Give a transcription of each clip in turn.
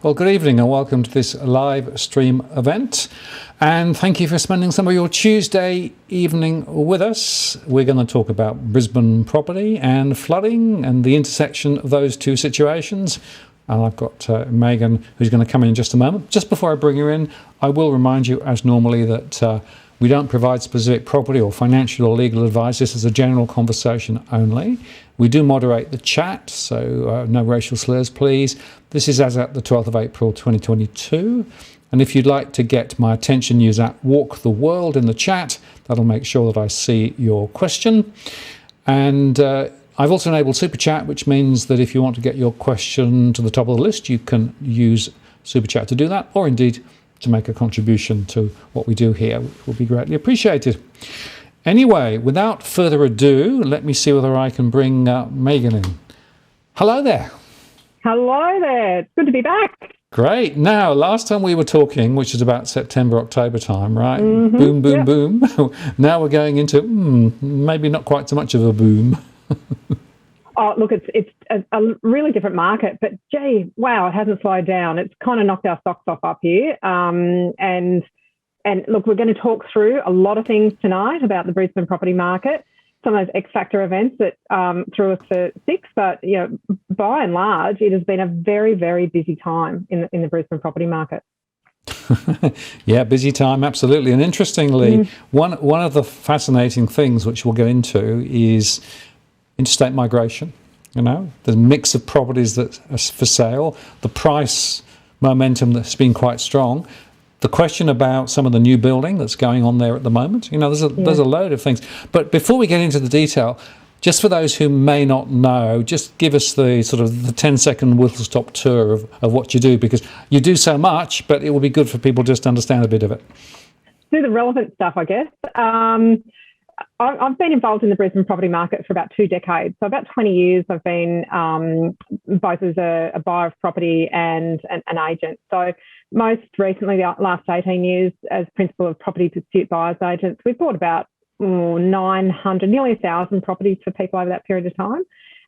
Well, good evening and welcome to this live stream event. And thank you for spending some of your Tuesday evening with us. We're going to talk about Brisbane property and flooding and the intersection of those two situations. And I've got Meighan, who's going to come in just a moment. Just before I bring her in, I will remind you, as normally, that we don't provide specific property or financial or legal advice. This is a general conversation only. We do moderate the chat, so no racial slurs, please. This is as at the 12th of April 2022. And if you'd like to get my attention, use that Walk the World in the chat. That'll make sure that I see your question. And I've also enabled Super Chat, which means that if you want to get your question to the top of the list, you can use Super Chat to do that, or indeed to make a contribution to what we do here, which will be greatly appreciated. Anyway, without further ado, let me see whether I can bring Meighan in. Hello there. Hello there. It's good to be back. Great. Now, last time we were talking, which is about September, October time, right? Mm-hmm. Boom, boom, boom. Now we're going into maybe not quite so much of a boom. Oh, look, it's a really different market, but gee, wow, it hasn't slowed down. It's kind of knocked our socks off up here. And look, we're going to talk through a lot of things tonight about the Brisbane property market, some of those X-factor events that threw us for six, but you know, by and large, it has been a very, very busy time in the Brisbane property market. Yeah, busy time, absolutely. And interestingly, one of the fascinating things which we'll get into is interstate migration. You know, the mix of properties that are for sale, the price momentum that's been quite strong, the question about some of the new building that's going on there at the moment. You know, there's a load of things. But before we get into the detail, just for those who may not know, just give us the sort of the 10-second whistle-stop tour of what you do, because you do so much, but it will be good for people just to understand a bit of it. Do the relevant stuff, I guess. I've been involved in the Brisbane property market for about 2 decades. So about 20 years I've been both as a buyer of property and an agent. So most recently, the last 18 years as principal of property dispute buyers agents, we've bought about 900, nearly 1,000 properties for people over that period of time.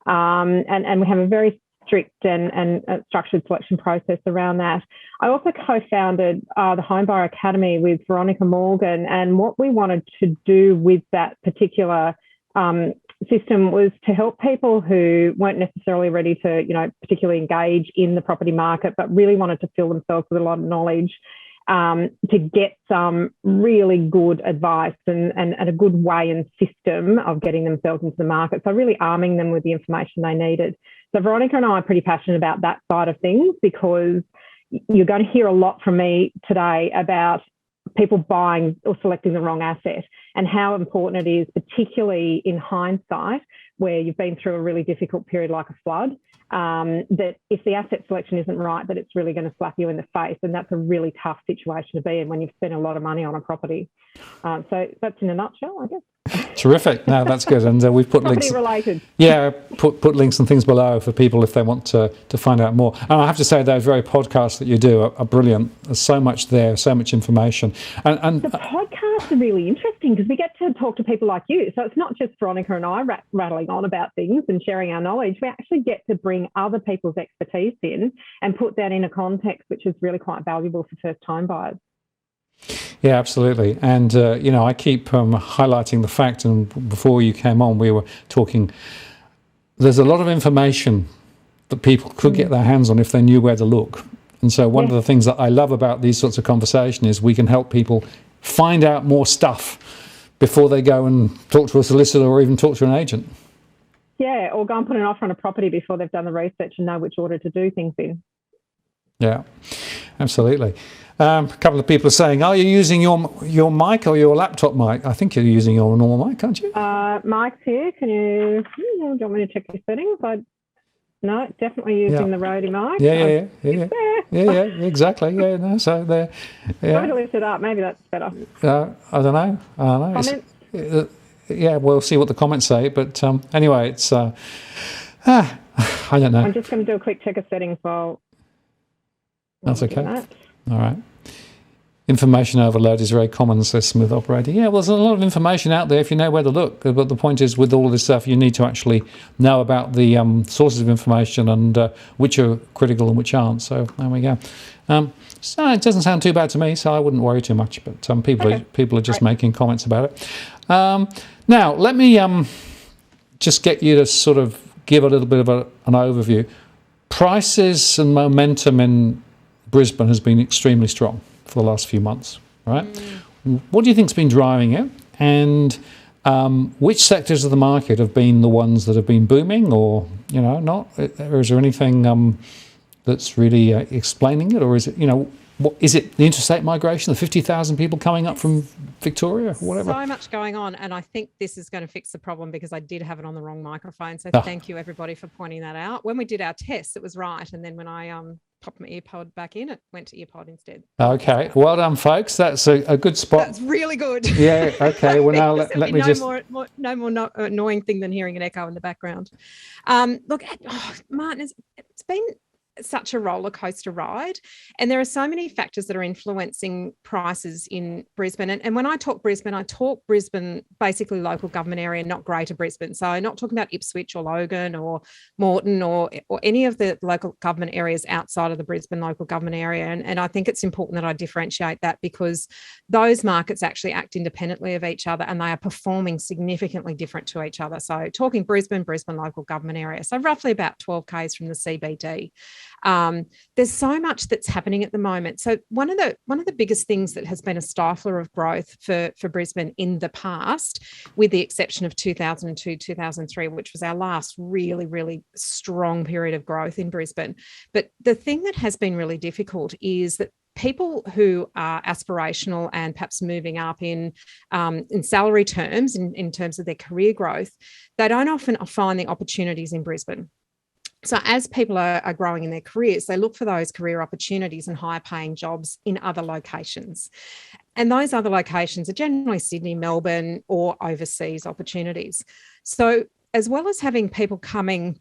And we have a very strict and structured selection process around that. I also co-founded the Home Buyer Academy with Veronica Morgan, and what we wanted to do with that particular system was to help people who weren't necessarily ready to, you know, particularly engage in the property market, but really wanted to fill themselves with a lot of knowledge to get some really good advice and a good way and system of getting themselves into the market. So really arming them with the information they needed. So Veronica and I are pretty passionate about that side of things, because you're going to hear a lot from me today about people buying or selecting the wrong asset and how important it is, particularly in hindsight, where you've been through a really difficult period like a flood, that if the asset selection isn't right, that it's really going to slap you in the face. And that's a really tough situation to be in when you've spent a lot of money on a property. So that's in a nutshell, I guess. Terrific. No, that's good. And we've put links. Related. Yeah, put links and things below for people if they want to find out more. And I have to say, those very podcasts that you do are brilliant. There's so much there, so much information. And the podcasts are really interesting because we get to talk to people like you. So it's not just Veronica and I rattling on about things and sharing our knowledge. We actually get to bring other people's expertise in and put that in a context which is really quite valuable for first-time buyers. Yeah, absolutely. And, you know, I keep highlighting the fact, and before you came on, we were talking, there's a lot of information that people could get their hands on if they knew where to look. And so one of the things that I love about these sorts of conversations is we can help people find out more stuff before they go and talk to a solicitor or even talk to an agent. Yeah, or go and put an offer on a property before they've done the research and know which order to do things in. Yeah, absolutely. A couple of people are saying, are you using your mic or your laptop mic? I think you're using your normal mic, aren't you? Mic's here. Can you, do you want me to check your settings? No, definitely using the Rody mic. Yeah, exactly. Yeah, no, so there. Yeah. Try to lift it up. Maybe that's better. I don't know. Comments? Yeah, we'll see what the comments say. But anyway, it's, I don't know. I'm just going to do a quick check of settings while. That's okay. All right. information overload is very common, says Smith Operator. Yeah, well, there's a lot of information out there if you know where to look. But the point is, with all of this stuff, you need to actually know about the sources of information and which are critical and which aren't. So there we go. So it doesn't sound too bad to me, so I wouldn't worry too much. But people are just making comments about it. Now, let me just get you to sort of give a little bit of an overview. Prices and momentum in Brisbane has been extremely strong for the last few months, right? What do you think's been driving it? And which sectors of the market have been the ones that have been booming, or not? Or is there anything that's really explaining it, or is it what is it? The interstate migration, the 50,000 people coming up from Victoria, or whatever. So much going on, and I think this is going to fix the problem because I did have it on the wrong microphone. So thank you everybody for pointing that out. When we did our tests, it was right, and then when I popped my earpod back in, it went to earpod instead. Okay, well done, folks. That's a good spot. That's really good. Yeah. Okay. Well, now let me just. No more annoying thing than hearing an echo in the background. Look, Martin, it's been such a roller coaster ride, and there are so many factors that are influencing prices in Brisbane. And when I talk Brisbane basically local government area, not Greater Brisbane. So I'm not talking about Ipswich or Logan or Moreton or any of the local government areas outside of the Brisbane local government area. And I think it's important that I differentiate that, because those markets actually act independently of each other, and they are performing significantly different to each other. So talking Brisbane local government area, so roughly about 12 k's from the CBD. There's so much that's happening at the moment. So one of the biggest things that has been a stifler of growth for Brisbane in the past, with the exception of 2002, 2003, which was our last really, really strong period of growth in Brisbane. But the thing that has been really difficult is that people who are aspirational and perhaps moving up in salary terms, in terms of their career growth, they don't often find the opportunities in Brisbane. So as people are growing in their careers, they look for those career opportunities and higher paying jobs in other locations. And those other locations are generally Sydney, Melbourne, or overseas opportunities. So as well as having people coming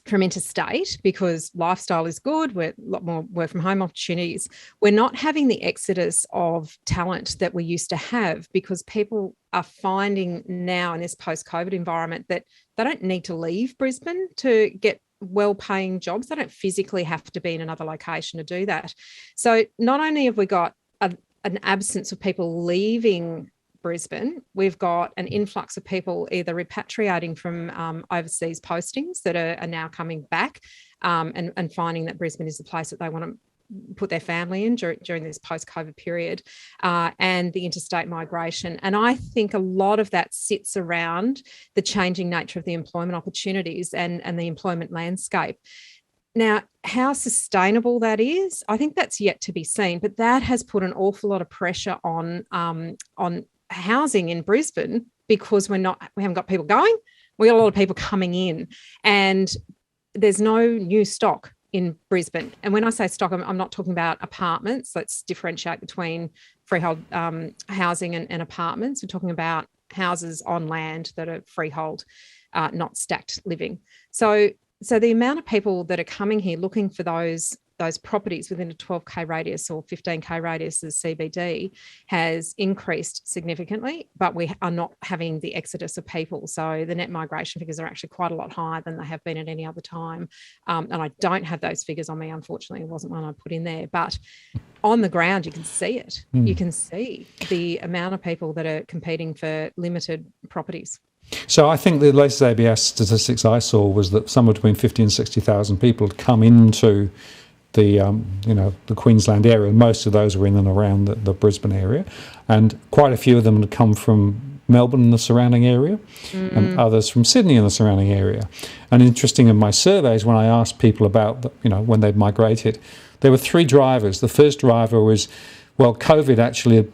from interstate because lifestyle is good, we're a lot more work from home opportunities, we're not having the exodus of talent that we used to have, because people are finding now in this post-COVID environment that they don't need to leave Brisbane to get well-paying jobs. They don't physically have to be in another location to do that. So not only have we got an absence of people leaving Brisbane, we've got an influx of people either repatriating from overseas postings that are now coming back and finding that Brisbane is the place that they want to put their family in during this post-COVID period, and the interstate migration. And I think a lot of that sits around the changing nature of the employment opportunities and the employment landscape. Now, how sustainable that is, I think that's yet to be seen, but that has put an awful lot of pressure on housing in Brisbane, because we haven't got people going, we got a lot of people coming in, and there's no new stock in Brisbane. And when I say stock, I'm not talking about apartments. Let's differentiate between freehold housing and apartments. We're talking about houses on land that are freehold, not stacked living. So the amount of people that are coming here looking for those properties within a 12k radius or 15k radius of CBD has increased significantly, but we are not having the exodus of people. So the net migration figures are actually quite a lot higher than they have been at any other time. And I don't have those figures on me, unfortunately. It wasn't one I put in there, but on the ground, you can see it. You can see the amount of people that are competing for limited properties. So I think the latest ABS statistics I saw was that somewhere between 50 and 60,000 people had come into the Queensland area. Most of those were in and around the Brisbane area, and quite a few of them had come from Melbourne and the surrounding area, and others from Sydney and the surrounding area. And interesting, in my surveys, when I asked people about when they'd migrated, there were three drivers. The first driver was, well, COVID actually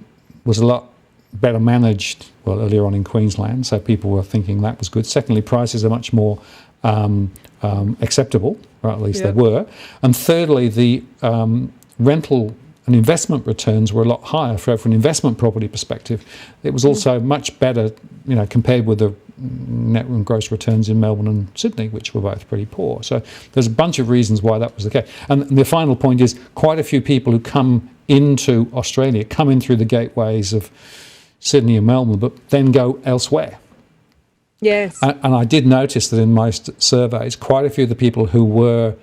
was a lot better managed earlier on in Queensland, so people were thinking that was good. Secondly, prices are much more acceptable, or at least they were. And thirdly, the rental and investment returns were a lot higher. From an investment property perspective, it was also much better, compared with the net and gross returns in Melbourne and Sydney, which were both pretty poor. So there's a bunch of reasons why that was the case. And the final point is, quite a few people who come into Australia, come in through the gateways of Sydney and Melbourne, but then go elsewhere. Yes. And I did notice that in my surveys, quite a few of the people who were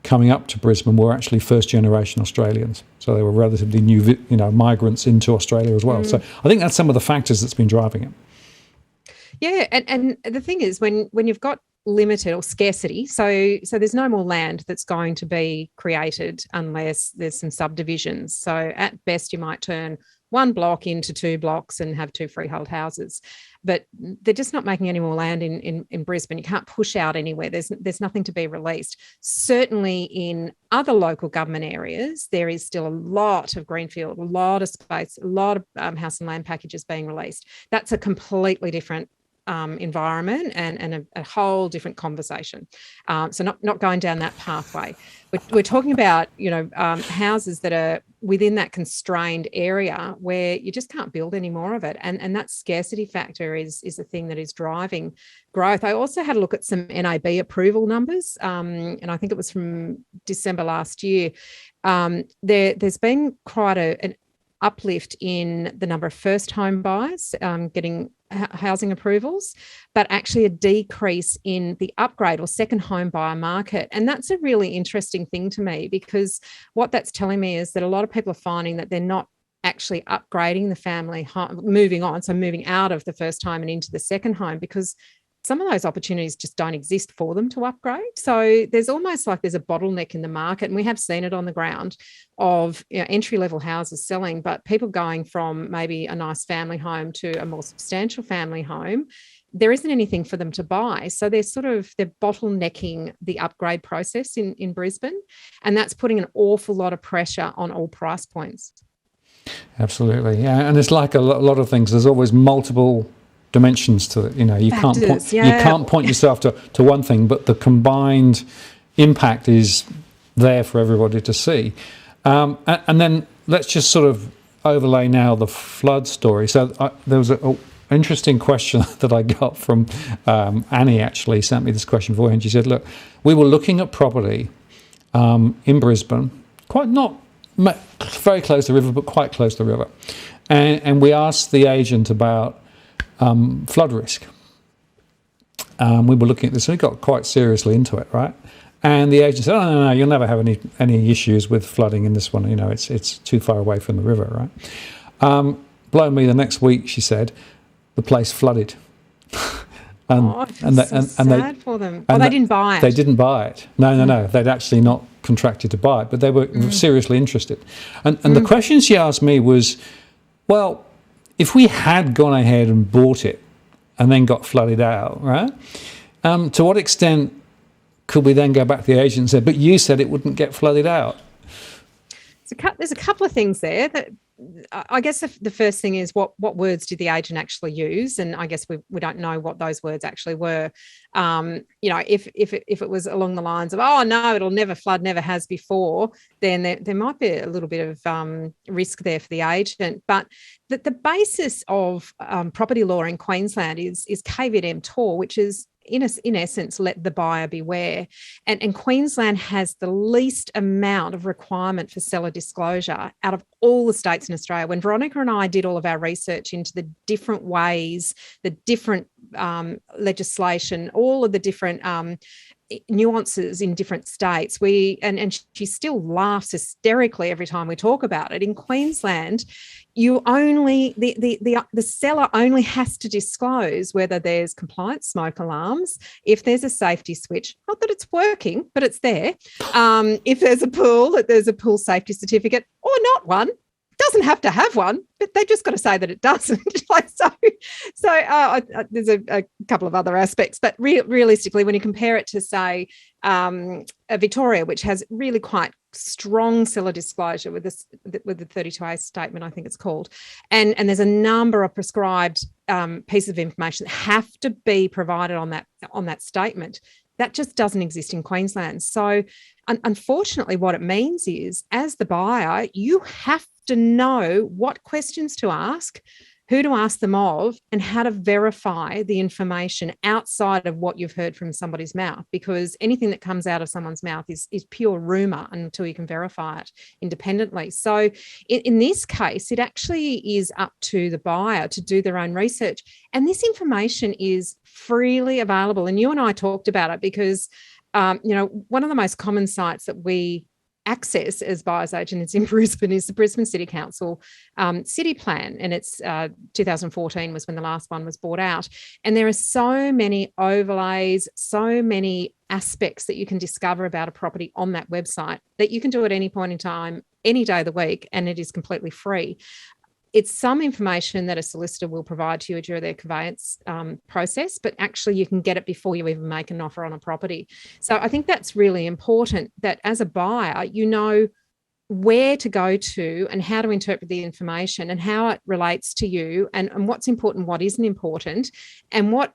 coming up to Brisbane were actually first-generation Australians. So they were relatively new, migrants into Australia as well. So I think that's some of the factors that's been driving it. Yeah, and the thing is, when you've got limited or scarcity, so there's no more land that's going to be created unless there's some subdivisions. So at best, you might turn one block into 2 blocks and have 2 freehold houses, but they're just not making any more land in Brisbane. You can't push out anywhere. There's nothing to be released. Certainly in other local government areas, there is still a lot of greenfield, a lot of space, a lot of house and land packages being released. That's a completely different environment and a whole different conversation. So not going down that pathway. We're talking about, houses that are within that constrained area where you just can't build any more of it. And that scarcity factor is the thing that is driving growth. I also had a look at some NAB approval numbers, and I think it was from December last year. There's been quite an uplift in the number of first home buyers getting housing approvals, but actually a decrease in the upgrade or second home buyer market. And that's a really interesting thing to me, because what that's telling me is that a lot of people are finding that they're not actually upgrading the family home, moving out of the first home and into the second home, because some of those opportunities just don't exist for them to upgrade. So there's almost like there's a bottleneck in the market, and we have seen it on the ground of entry-level houses selling, but people going from maybe a nice family home to a more substantial family home, there isn't anything for them to buy. So they're bottlenecking the upgrade process in Brisbane, and that's putting an awful lot of pressure on all price points. Absolutely, yeah. And it's like a lot of things. There's always multiple dimensions to it. You can't point yourself to one thing, but the combined impact is there for everybody to see. And then let's just sort of overlay now the flood story. So there was an interesting question that I got from Annie. Actually sent me this question beforehand. She said, look, we were looking at property in Brisbane, quite not very close to the river, but quite close to the river, and we asked the agent about flood risk. We were looking at this, and we got quite seriously into it, right? And the agent said, "Oh no, you'll never have any issues with flooding in this one. It's too far away from the river, right?" Blow me, the next week she said, the place flooded. Sad for them. They didn't buy it. They didn't buy it. No. They'd actually not contracted to buy it, but they were seriously interested. And the question she asked me was, well, if we had gone ahead and bought it and then got flooded out, right? To what extent could we then go back to the agent and say, but you said it wouldn't get flooded out? There's a couple of things there. That I guess the first thing is what words did the agent actually use? And I guess we don't know what those words actually were. If it was along the lines of, oh no, it'll never flood, never has before, then there might be a little bit of risk there for the agent. But the basis of property law in Queensland is caveat emptor, which is in essence, let the buyer beware. And Queensland has the least amount of requirement for seller disclosure out of all the states in Australia. When Veronica and I did all of our research into the different ways, the different legislation, all of the different nuances in different states, and she still laughs hysterically every time we talk about it. In Queensland, you only the seller only has to disclose whether there's compliant smoke alarms, if there's a safety switch, not that it's working, but it's there. If there's a pool, that there's a pool safety certificate, or not one. Doesn't have to have one, but they just got to say that it doesn't. There's a couple of other aspects, but realistically, when you compare it to, say, Victoria, which has really quite strong seller disclosure with the 32A statement, I think it's called, and there's a number of prescribed pieces of information that have to be provided on that statement. That just doesn't exist in Queensland. So unfortunately, what it means is, as the buyer, you have to know what questions to ask who to ask them of, and how to verify the information outside of what you've heard from somebody's mouth, because anything that comes out of someone's mouth is pure rumor until you can verify it independently. So in this case, it actually is up to the buyer to do their own research. And this information is freely available. And you and I talked about it because, one of the most common sites that we access as buyers agents in Brisbane is the Brisbane City Council city plan, and it's 2014 was when the last one was brought out. And there are so many overlays, so many aspects that you can discover about a property on that website that you can do at any point in time, any day of the week, and it is completely free. It's some information that a solicitor will provide to you during their conveyance process, but actually you can get it before you even make an offer on a property. So I think that's really important, that as a buyer, you know where to go to and how to interpret the information and how it relates to you, and what's important, what isn't important, and what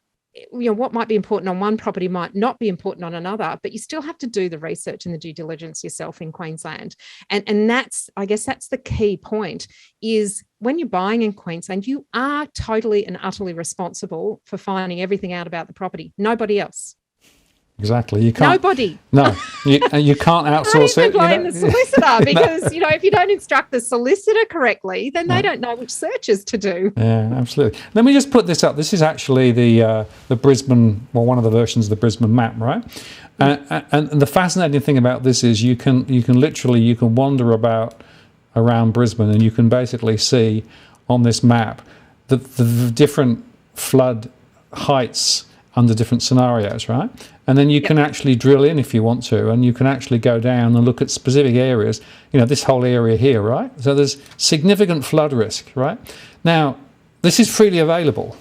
might be important on one property might not be important on another, but you still have to do the research and the due diligence yourself in Queensland. And that's, I guess that's the key point, is when you're buying in Queensland, you are totally and utterly responsible for finding everything out about the property. Nobody else. Exactly. You can't. Nobody. No, you can't outsource it. Can't even blame the solicitor because, if you don't instruct the solicitor correctly, then they don't know which searches to do. Yeah, absolutely. Let me just put this up. This is actually the Brisbane, one of the versions of the Brisbane map, right? And the fascinating thing about this is you can wander around Brisbane, and you can basically see on this map the different flood heights under different scenarios, right? And then you can actually drill in if you want to, and you can actually go down and look at specific areas, this whole area here, right? So there's significant flood risk, right? Now, this is freely available.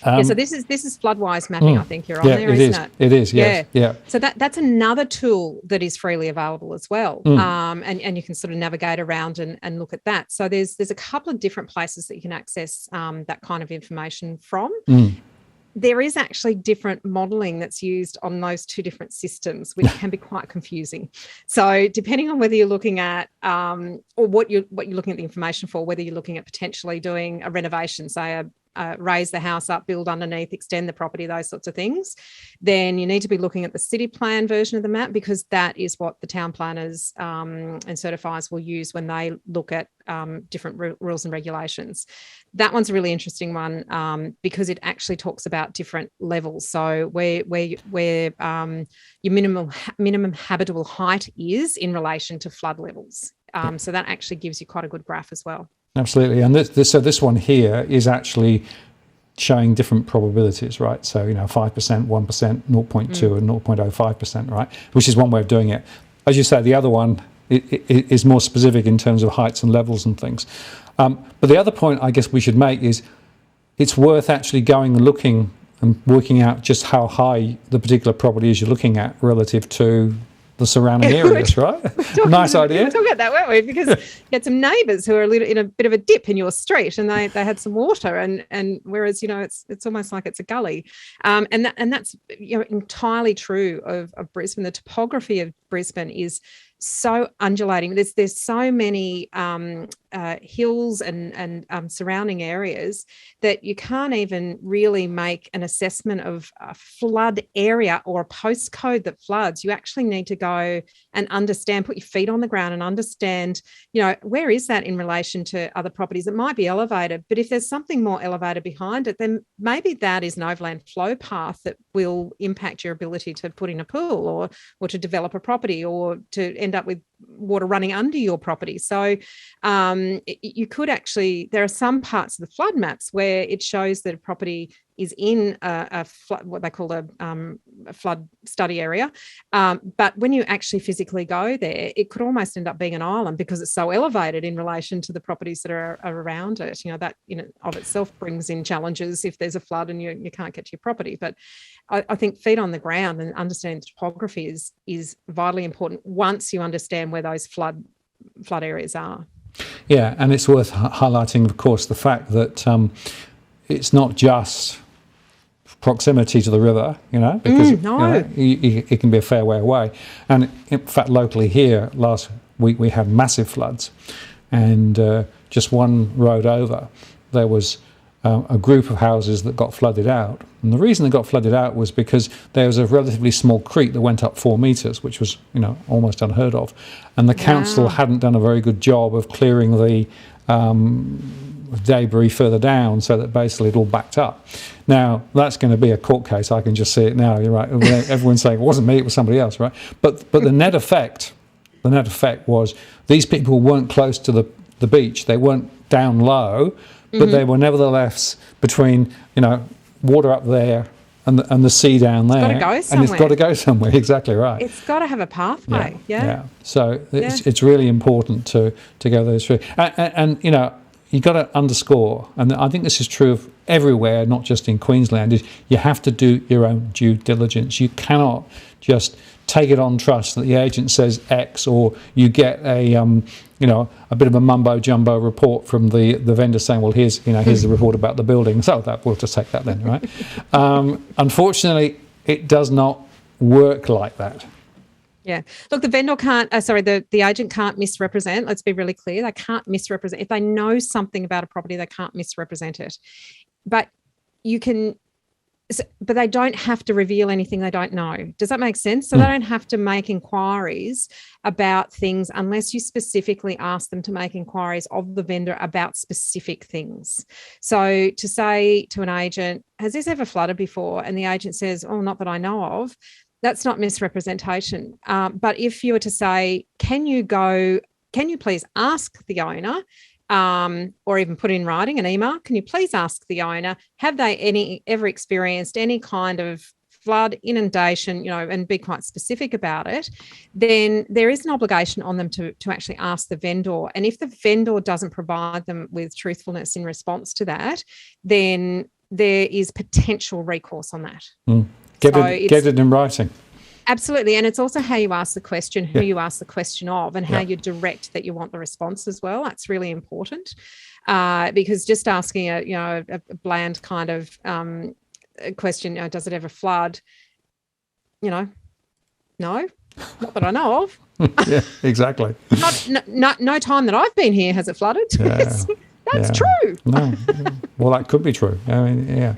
So this is Floodwise mapping, I think you're on there, isn't it? It is, yes. Yeah. So that's another tool that is freely available as well. And you can sort of navigate around and look at that. So there's a couple of different places that you can access that kind of information from. There is actually different modelling that's used on those two different systems, which can be quite confusing. So depending on whether you're looking at or what you're looking at the information for, whether you're looking at potentially doing a renovation, say raise the house up, build underneath, extend the property, those sorts of things, then you need to be looking at the city plan version of the map, because that is what the town planners and certifiers will use when they look at different rules and regulations. That one's a really interesting one because it actually talks about different levels. So where your minimum habitable height is in relation to flood levels. So that actually gives you quite a good graph as well. Absolutely. And this one here is actually showing different probabilities, right? So, 5%, 1%, 0.2 and 0.05%, right? Which is one way of doing it. As you say, the other one is more specific in terms of heights and levels and things. But the other point I guess we should make is it's worth actually going and looking and working out just how high the particular property is you're looking at relative to the surrounding areas, right? Nice idea. We talk about that, weren't we? Because you had some neighbours who are in a bit of a dip in your street, and they had some water, and whereas it's almost like it's a gully, and that's entirely true of Brisbane. The topography of Brisbane is so undulating. There's so many hills and surrounding areas that you can't even really make an assessment of a flood area or a postcode that floods. You actually need to go and understand, put your feet on the ground and understand, where is that in relation to other properties? It might be elevated, but if there's something more elevated behind it, then maybe that is an overland flow path that will impact your ability to put in a pool or to develop a property or to end up with water running under your property. So you could actually, there are some parts of the flood maps where it shows that a property is in a flood, what they call a flood study area. But when you actually physically go there, it could almost end up being an island because it's so elevated in relation to the properties that are around it. That of itself brings in challenges if there's a flood and you can't get to your property. But I think feet on the ground and understanding the topography is vitally important once you understand where those flood areas are. Yeah, and it's worth highlighting, of course, the fact that it's not just proximity to the river, because it can be a fair way away. And in fact, locally here, last week we had massive floods, and just one road over, there was a group of houses that got flooded out. And the reason they got flooded out was because there was a relatively small creek that went up 4 metres, which was, almost unheard of. And the council hadn't done a very good job of clearing the debris further down, so that basically it all backed up. Now, that's going to be a court case. I can just see it now. You're right. Everyone's saying it wasn't me, it was somebody else, right? But the net effect was these people weren't close to the beach. They weren't down low, but they were nevertheless between, water up there and the sea down there. It's got to go somewhere. And it's got to go somewhere, exactly right. It's got to have a pathway, yeah. So it's really important to go those through. And you've got to underscore, and I think this is true of everywhere, not just in Queensland, is you have to do your own due diligence. You cannot just take it on trust that the agent says X, or you get a bit of a mumbo jumbo report from the vendor saying, well, here's the report about the building, so we'll just take that then, right? Unfortunately, it does not work like that. Yeah. Look, the vendor can't, the agent can't misrepresent. Let's be really clear. They can't misrepresent. If they know something about a property, they can't misrepresent it. But but they don't have to reveal anything they don't know. Does that make sense? So they don't have to make inquiries about things unless you specifically ask them to make inquiries of the vendor about specific things. So to say to an agent, has this ever flooded before? And the agent says, oh, not that I know of. That's not misrepresentation. But if you were to say, can you please ask the owner, or even put in writing an email, can you please ask the owner, have they ever experienced any kind of flood, inundation, and be quite specific about it, then there is an obligation on them to actually ask the vendor. And if the vendor doesn't provide them with truthfulness in response to that, then there is potential recourse on that. Get it in writing. Absolutely. And it's also how you ask the question, who you ask the question of, and how you direct that you want the response as well. That's really important, because just asking a bland kind of question, does it ever flood? No, not that I know of. Yeah, exactly. No time that I've been here has it flooded. Yeah. That's true. No. Well, that could be true. I mean, yeah.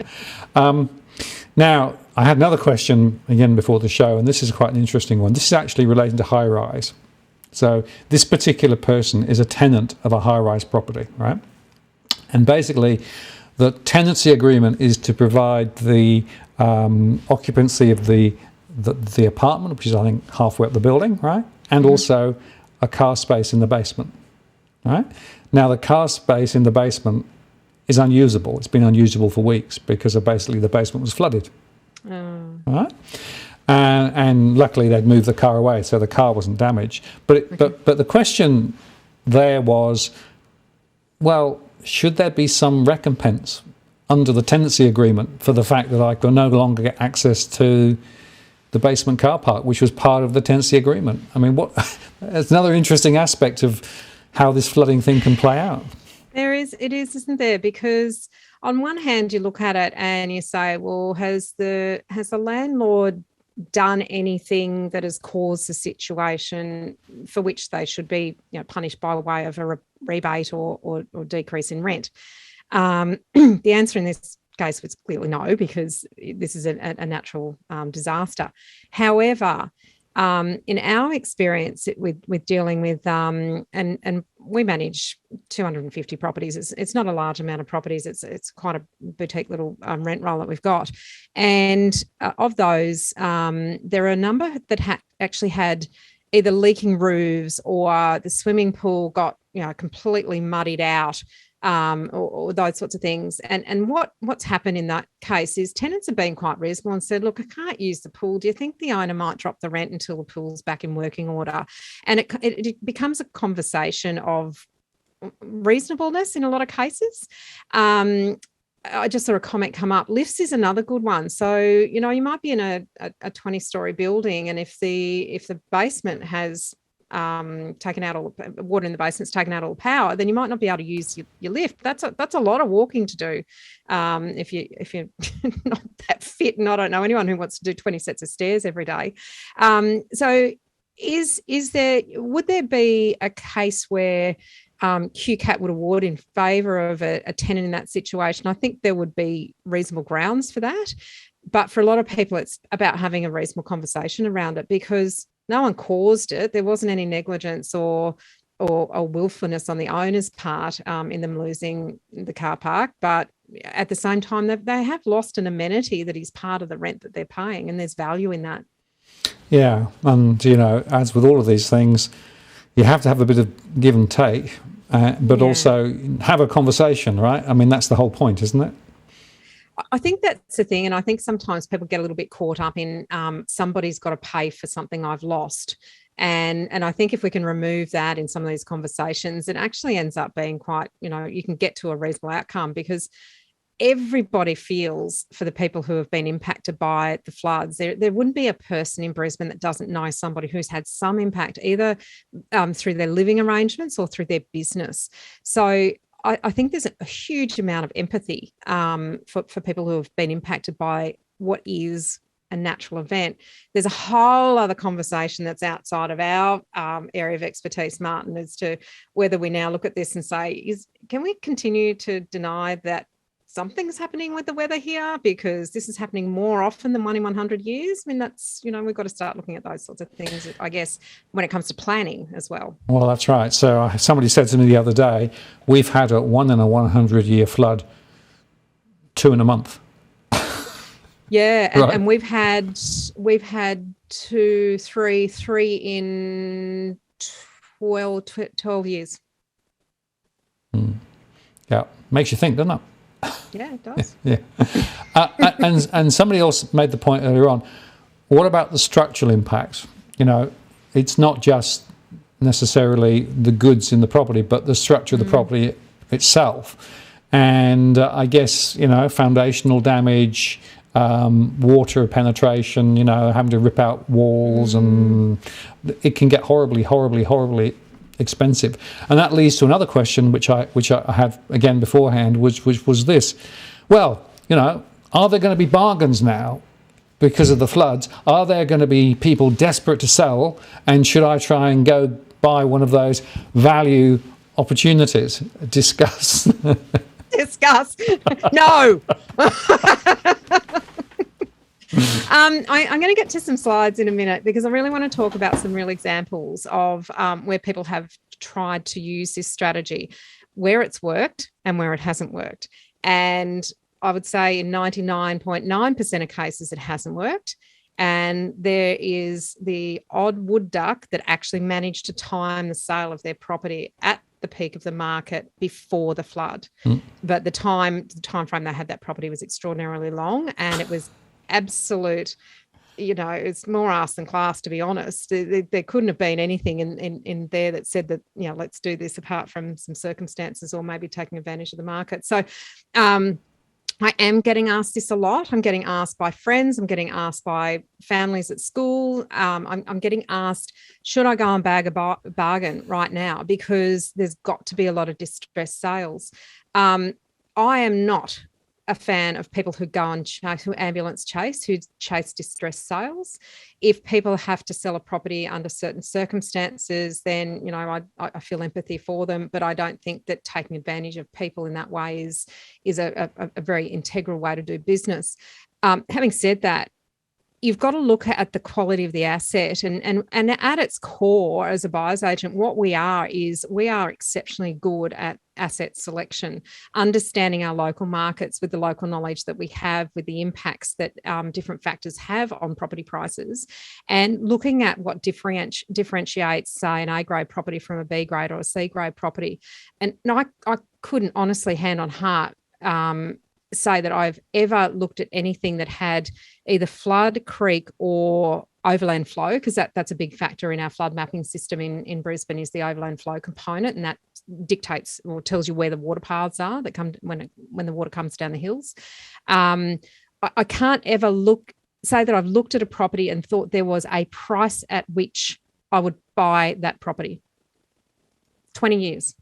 Now, I had another question again before the show, and this is quite an interesting one. This is actually relating to HighRise. So this particular person is a tenant of a HighRise property, right? And basically, the tenancy agreement is to provide the occupancy of the apartment, which is, I think, halfway up the building, right? And also a car space in the basement, right? Now, the car space in the basement is unusable. It's been unusable for weeks because basically the basement was flooded. Right? And luckily they'd moved the car away, so the car wasn't damaged. But the question there was, well, should there be some recompense under the tenancy agreement for the fact that I could no longer get access to the basement car park, which was part of the tenancy agreement? I mean, it's another interesting aspect of how this flooding thing can play out. It is, isn't there? Because on one hand, you look at it and you say, well, has the landlord done anything that has caused the situation for which they should be punished by way of a rebate or decrease in rent? The answer in this case was clearly no, because this is a natural disaster. However, in our experience with dealing with, and we manage 250 properties. It's not a large amount of properties. It's quite a boutique little rent roll that we've got. And of those, there are a number that actually had either leaking roofs or the swimming pool got completely muddied out. Or those sorts of things. And what's happened in that case is tenants have been quite reasonable and said, look, I can't use the pool. Do you think the owner might drop the rent until the pool's back in working order? And it becomes a conversation of reasonableness in a lot of cases. I just saw a comment come up. Lifts is another good one. So, you might be in a 20-story building, and if the basement has taken out all the water in the basement's taken out all the power, then you might not be able to use your lift. That's a lot of walking to do if you're not that fit. And I don't know anyone who wants to do 20 sets of stairs every day. So would there be a case where QCAT would award in favour of a tenant in that situation, I think there would be reasonable grounds for that. But for a lot of people, it's about having a reasonable conversation around it, because no one caused it. There wasn't any negligence or willfulness on the owner's part in them losing the car park. But at the same time, they have lost an amenity that is part of the rent that they're paying, and there's value in that. Yeah, and as with all of these things, you have to have a bit of give and take, but also have a conversation, right? I mean, that's the whole point, isn't it? I think that's the thing, and I think sometimes people get a little bit caught up in somebody's got to pay for something I've lost. And I think if we can remove that in some of these conversations, it actually ends up being quite, you can get to a reasonable outcome, because everybody feels for the people who have been impacted by the floods. There wouldn't be a person in Brisbane that doesn't know somebody who's had some impact, either through their living arrangements or through their business. So I think there's a huge amount of empathy for people who have been impacted by what is a natural event. There's a whole other conversation that's outside of our area of expertise, Martin, as to whether we now look at this and say, can we continue to deny that something's happening with the weather here, because this is happening more often than 1 in 100 years? I mean, that's, we've got to start looking at those sorts of things, I guess, when it comes to planning as well. Well, that's right. So somebody said to me the other day, we've had a 1 in a 100-year flood 2 in a month. Yeah, right. And we've had 2, 3 in 12 years. Yeah, makes you think, doesn't it? Yeah, it does. Yeah. And somebody else made the point earlier on, what about the structural impacts? It's not just necessarily the goods in the property, but the structure of the property itself. And I guess, foundational damage, water penetration, having to rip out walls, and it can get horribly expensive. And that leads to another question, which I had again beforehand, which was this. Well, are there going to be bargains now because of the floods? Are there going to be people desperate to sell? And should I try and go buy one of those value opportunities? Discuss. No. I'm going to get to some slides in a minute, because I really want to talk about some real examples of where people have tried to use this strategy, where it's worked and where it hasn't worked. And I would say in 99.9% of cases it hasn't worked. And there is the odd wood duck that actually managed to time the sale of their property at the peak of the market before the flood. But the time frame they had that property was extraordinarily long, and it was absolute, it's more arse than class, to be honest. There couldn't have been anything in there that said that, let's do this, apart from some circumstances or maybe taking advantage of the market. So I am getting asked this a lot. I'm getting asked by friends. I'm getting asked by families at school. I'm getting asked, should I go and bag a bargain right now? Because there's got to be a lot of distressed sales. I am not a fan of people who go and who ambulance chase, who chase distressed sales. If people have to sell a property under certain circumstances, then, I feel empathy for them, but I don't think that taking advantage of people in that way is a very integral way to do business. Having said that, you've got to look at the quality of the asset, and at its core, as a buyer's agent, what we are exceptionally good at asset selection, understanding our local markets with the local knowledge that we have, with the impacts that different factors have on property prices, and looking at what differentiates, say, an A grade property from a B grade or a C grade property. And I couldn't honestly, hand on heart, say that I've ever looked at anything that had either flood, creek, or overland flow, because that's a big factor in our flood mapping system in Brisbane, is the overland flow component, and that dictates or tells you where the water paths are that come when the water comes down the hills. I can't ever say that I've looked at a property and thought there was a price at which I would buy that property. 20 years.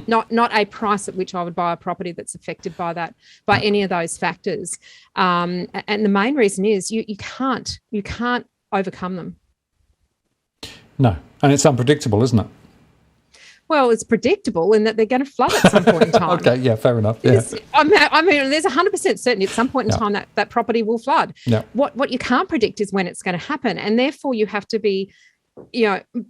Not a price at which I would buy a property that's affected by any of those factors. And the main reason is you can't overcome them. No, and it's unpredictable, isn't it? Well, it's predictable in that they're going to flood at some point in time. Okay, yeah, fair enough. Yeah. I mean, there's 100% certainty at some point in time that property will flood. Yeah. What you can't predict is when it's going to happen. And therefore, you have to be,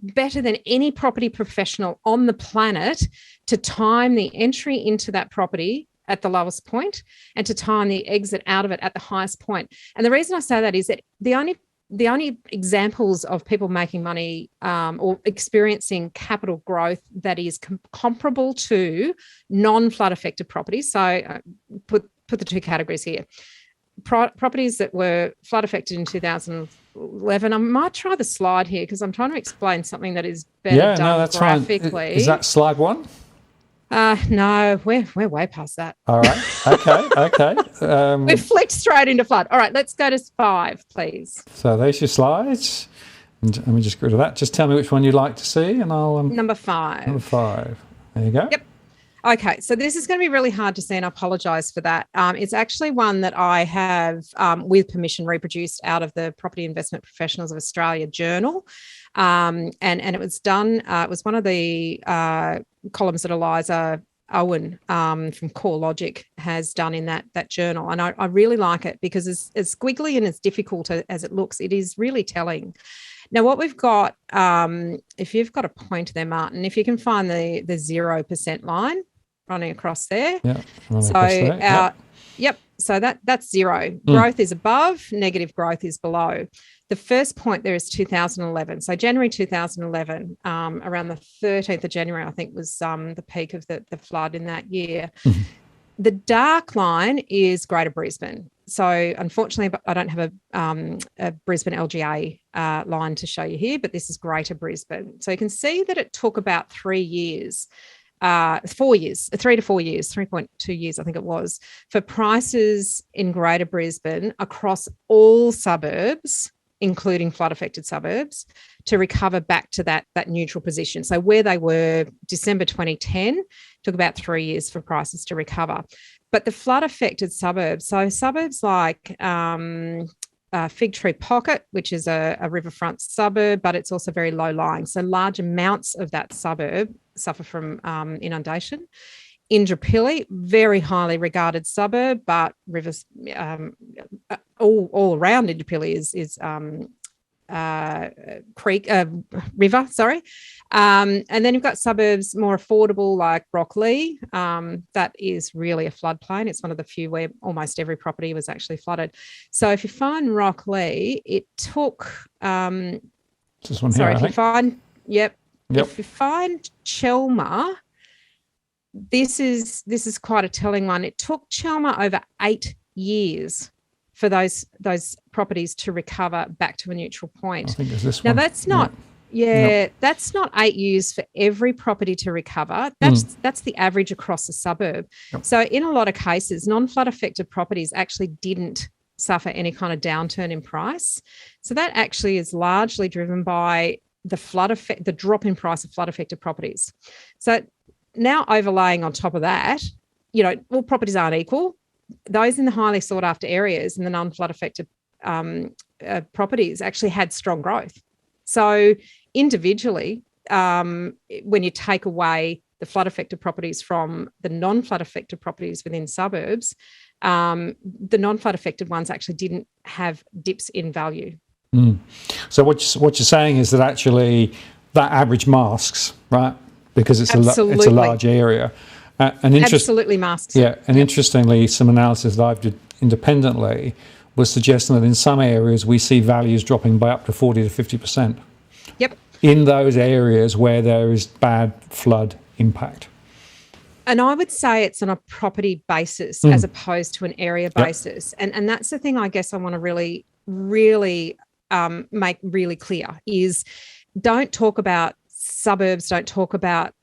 better than any property professional on the planet to time the entry into that property at the lowest point and to time the exit out of it at the highest point. And the reason I say that is that the only examples of people making money or experiencing capital growth that is comparable to non-flood affected properties. So put the two categories here. Properties that were flood affected in 2011. I might try the slide here because I'm trying to explain something that is better done graphically. Fine. Is that slide 1? No, we're way past that. All right. Okay. We've flicked straight into flood. All right, let's go to 5, please. So there's your slides. And let me just get rid of that. Just tell me which one you'd like to see, and I'll. Number 5. Number 5. There you go. Yep. Okay, so this is going to be really hard to see, and I apologise for that. It's actually one that I have, with permission, reproduced out of the Property Investment Professionals of Australia journal. And it was done, it was one of the columns that Eliza Owen from CoreLogic has done in that journal. And I really like it because as squiggly and as difficult as it looks, it is really telling. Now, what we've got, if you've got a pointer there, Martin, if you can find the 0% line running across there. Yeah. So that's 0. Growth is above, negative growth is below. The first point there is 2011. So January 2011, around the 13th of January, I think was the peak of the flood in that year. Mm-hmm. The dark line is Greater Brisbane. So unfortunately, I don't have a Brisbane LGA line to show you here, but this is Greater Brisbane. So you can see that it took about 3 years, 4 years, 3 to 4 years, 3.2 years, I think it was, for prices in Greater Brisbane across all suburbs, including flood-affected suburbs, to recover back to that neutral position. So where they were December 2010, took about 3 years for prices to recover. But the flood-affected suburbs, so suburbs like Fig Tree Pocket, which is a riverfront suburb, but it's also very low-lying. So large amounts of that suburb suffer from inundation. Indooroopilly, very highly regarded suburb, but rivers all around Indooroopilly is river, sorry. And then you've got suburbs more affordable like Rocklea. That is really a floodplain. It's one of the few where almost every property was actually flooded. So if you find Rocklea, it took this one here, if you find Chelmer, this is quite a telling one. It took Chelmer over 8 years for those properties to recover back to a neutral point. I think it's this now one. that's not that's not 8 years for every property to recover. That's the average across the suburb. Yep. So in a lot of cases, non-flood affected properties actually didn't suffer any kind of downturn in price. So that actually is largely driven by the drop in price of flood affected properties. So now overlaying on top of that, all properties aren't equal. Those in the highly sought after areas and the non-flood affected properties actually had strong growth. So individually, when you take away the flood affected properties from the non-flood affected properties within suburbs, the non-flood affected ones actually didn't have dips in value. So what you're saying is that actually that average masks, right? Because it's a large area. Absolutely masks. Yeah, and interestingly, some analysis that I've did independently was suggesting that in some areas we see values dropping by up to 40 to 50%. Yep. In those areas where there is bad flood impact. And I would say it's on a property basis as opposed to an area basis. And that's the thing I guess I want to really, really make really clear is don't talk about suburbs, don't talk about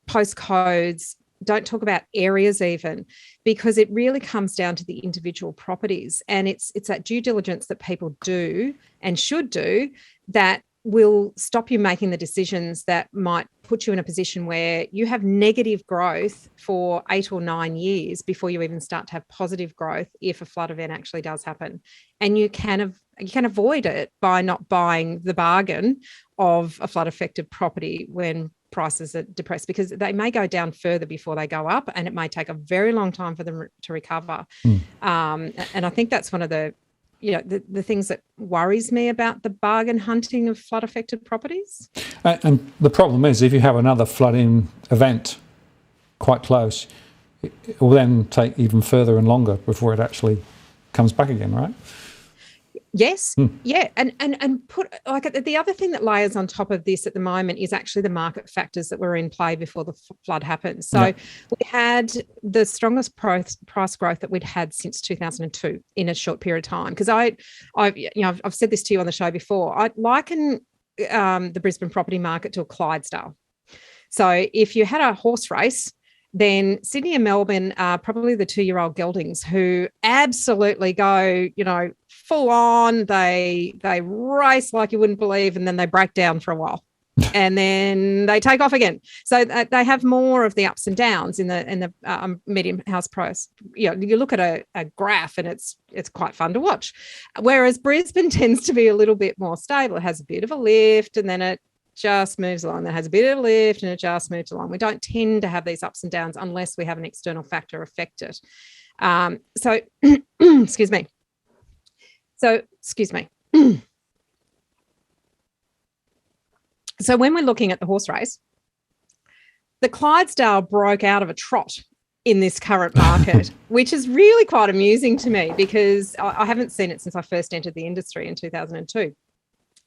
postcodes, don't talk about areas even, because it really comes down to the individual properties. And it's that due diligence that people do and should do that will stop you making the decisions that might put you in a position where you have negative growth for 8 or 9 years before you even start to have positive growth if a flood event actually does happen. And you can avoid it by not buying the bargain of a flood affected property when prices are depressed, because they may go down further before they go up, and it may take a very long time for them to recover. And I think that's one of the things that worries me about the bargain hunting of flood affected properties. And the problem is, if you have another flooding event quite close, it will then take even further and longer before it actually comes back again, right? Yes. Yeah. And put like the other thing that layers on top of this at the moment is actually the market factors that were in play before the flood happened. So we had the strongest price growth that we'd had since 2002 in a short period of time. Because I've said this to you on the show before. I liken the Brisbane property market to a Clydesdale. So if you had a horse race, then Sydney and Melbourne are probably the 2-year-old geldings who absolutely go, full on. They race like you wouldn't believe, and then they break down for a while, and then they take off again. So they have more of the ups and downs in the median house price. You look at a graph, and it's quite fun to watch. Whereas Brisbane tends to be a little bit more stable. It has a bit of a lift, and then it just moves along. That has a bit of a lift, and it just moves along. We don't tend to have these ups and downs unless we have an external factor affect it. So excuse me. So when we're looking at the horse race, the Clydesdale broke out of a trot in this current market, which is really quite amusing to me, because I haven't seen it since I first entered the industry in 2002.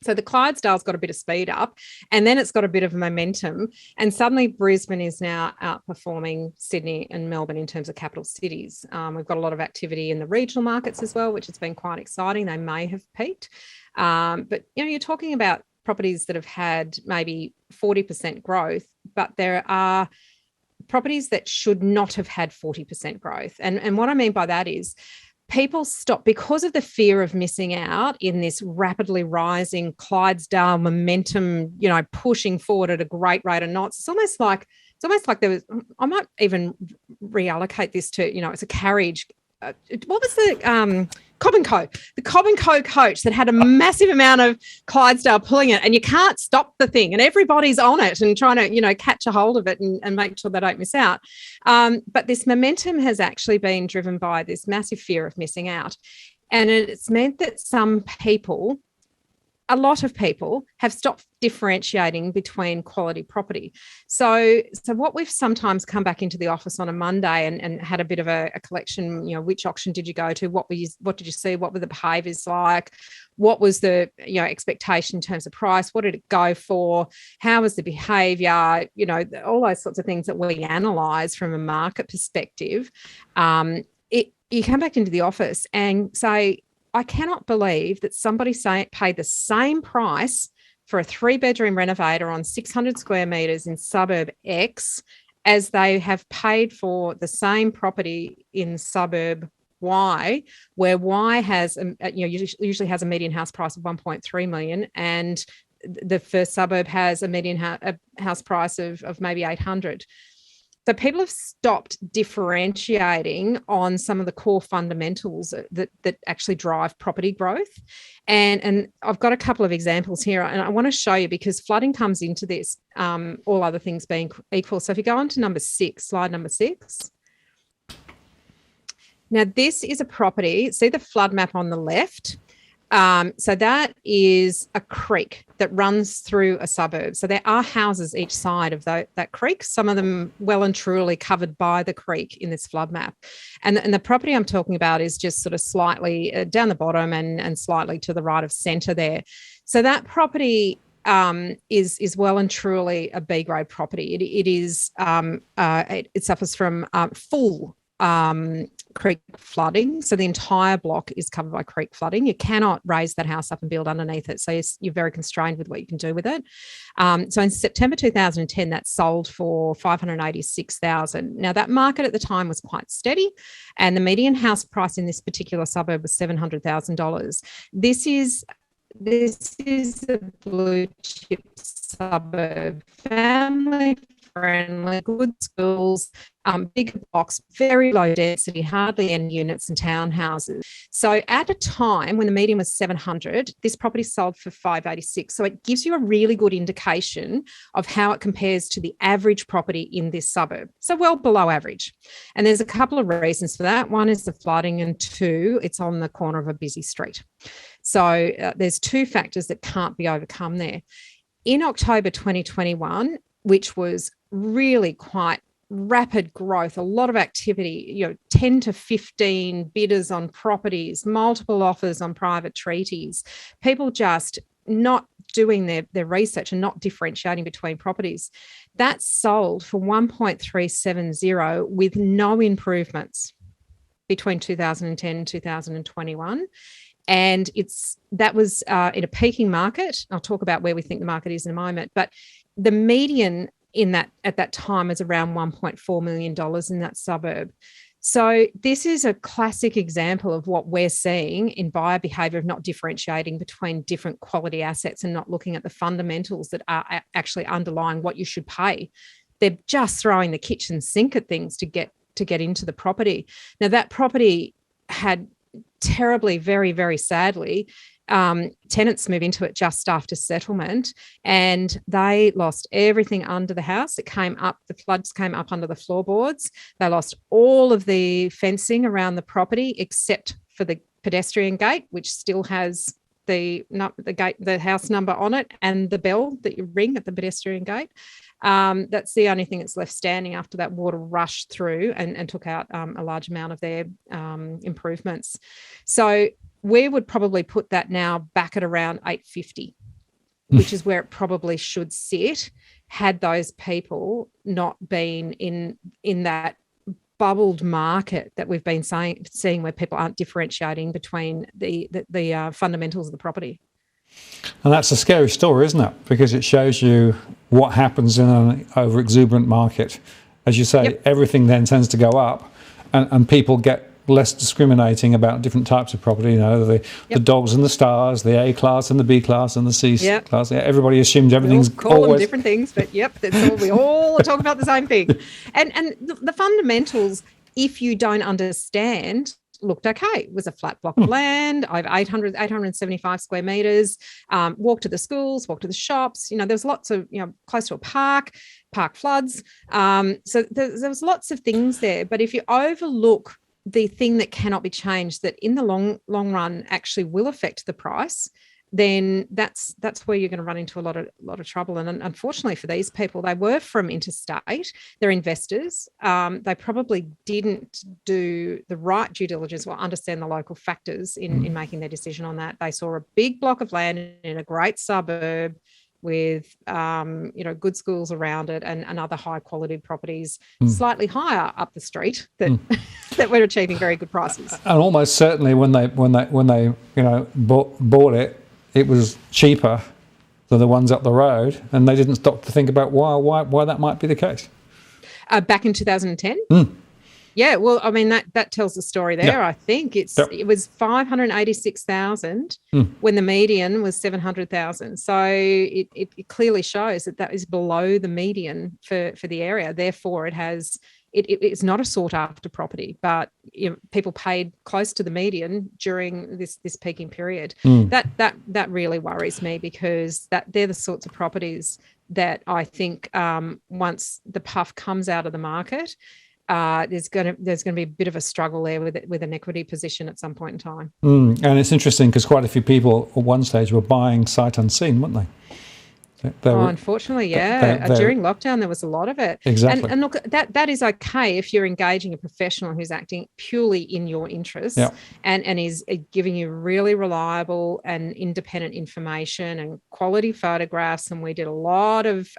So the Clydesdale's got a bit of speed up, and then it's got a bit of momentum, and suddenly Brisbane is now outperforming Sydney and Melbourne in terms of capital cities. We've got a lot of activity in the regional markets as well, which has been quite exciting. They may have peaked, but you're talking about properties that have had maybe 40% growth, but there are properties that should not have had 40% growth. And what I mean by that is, people stop because of the fear of missing out in this rapidly rising Clydesdale momentum, pushing forward at a great rate of knots. It's almost like there was, I might even reallocate this to, it's a carriage. What was the Cobb & Co? The Cobb & Co coach that had a massive amount of Clydesdale pulling it, and you can't stop the thing, and everybody's on it and trying to, catch a hold of it and make sure they don't miss out. But this momentum has actually been driven by this massive fear of missing out. And it's meant that a lot of people have stopped differentiating between quality property. So what we've sometimes come back into the office on a Monday and had a bit of a collection, which auction did you go to? What did you see? What were the behaviours like? What was the expectation in terms of price? What did it go for? How was the behaviour? All those sorts of things that we analyse from a market perspective. You come back into the office and say, I cannot believe that somebody paid the same price for a 3-bedroom renovator on 600 square metres in suburb X as they have paid for the same property in suburb Y, where Y has, usually has a median house price of 1.3 million, and the first suburb has a median house price of maybe 800. So people have stopped differentiating on some of the core fundamentals that actually drive property growth. And I've got a couple of examples here, and I want to show you, because flooding comes into this, all other things being equal. So if you go on to slide number 6. Now, this is a property. See the flood map on the left? So that is a creek that runs through a suburb. So there are houses each side of that creek, some of them well and truly covered by the creek in this flood map. And the property I'm talking about is just sort of slightly down the bottom and slightly to the right of centre there. So that property is well and truly a B-grade property. It suffers from full creek flooding. So the entire block is covered by creek flooding. You cannot raise that house up and build underneath it. So you're very constrained with what you can do with it. So in September 2010, that sold for $586,000. Now that market at the time was quite steady, and the median house price in this particular suburb was $700,000. This is a blue chip suburb, family friendly, good schools, bigger blocks, very low density, hardly any units and townhouses. So at a time when the median was 700, this property sold for 586. So it gives you a really good indication of how it compares to the average property in this suburb. So well below average. And there's a couple of reasons for that. One is the flooding, and two, it's on the corner of a busy street. So there's two factors that can't be overcome there. In October 2021, which was really quite rapid growth, a lot of activity, 10 to 15 bidders on properties, multiple offers on private treaties, people just not doing their research and not differentiating between properties. That sold for 1.370 with no improvements between 2010 and 2021. And that was in a peaking market. I'll talk about where we think the market is in a moment. But the median at that time is around $1.4 million in that suburb. So this is a classic example of what we're seeing in buyer behaviour of not differentiating between different quality assets and not looking at the fundamentals that are actually underlying what you should pay. They're just throwing the kitchen sink at things to get into the property. Now, that property had terribly, very, very sadly, tenants move into it just after settlement, and they lost everything under the house. The floods came up under the floorboards. They lost all of the fencing around the property except for the pedestrian gate, which still has the house number on it and the bell that you ring at the pedestrian gate. That's the only thing that's left standing after that water rushed through and took out a large amount of their improvements. So we would probably put that now back at around 850, which is where it probably should sit had those people not been in that bubbled market that we've been seeing where people aren't differentiating between the fundamentals of the property. And that's a scary story, isn't it? Because it shows you what happens in an over-exuberant market. As you say, Everything then tends to go up, and people get less discriminating about different types of property. The dogs and the stars, the A class and the B class and the C class. Everybody assumes everything's we all call them different things, but that's all. We all talk about the same thing. And the fundamentals, if you don't understand, looked okay. It was a flat block of land, over 875 square metres, walk to the schools, walk to the shops. There was lots of, close to a park floods. So there was lots of things there. But if you overlook the thing that cannot be changed, that in the long run actually will affect the price, then that's where you're going to run into a lot of trouble. And unfortunately for these people, they were from interstate. They're investors. They probably didn't do the right due diligence or understand the local factors in making their decision on that. They saw a big block of land in a great suburb with good schools around it and other high quality properties slightly higher up the street that were achieving very good prices. And almost certainly when they bought it, it was cheaper than the ones up the road, and they didn't stop to think about why that might be the case. Back in 2010? Yeah, well, I mean, that tells the story there. I think it was 586,000 when the median was 700,000. So it clearly shows that is below the median for the area. Therefore, it's not a sought after property, but people paid close to the median during this peaking period. That really worries me, because they're the sorts of properties that I think once the puff comes out of the market, there's going to be a bit of a struggle there with an equity position at some point in time. And it's interesting because quite a few people at one stage were buying sight unseen, weren't they? Unfortunately, during lockdown, there was a lot of it. Exactly. And look, that is okay if you're engaging a professional who's acting purely in your interests and is giving you really reliable and independent information and quality photographs. And we did a lot of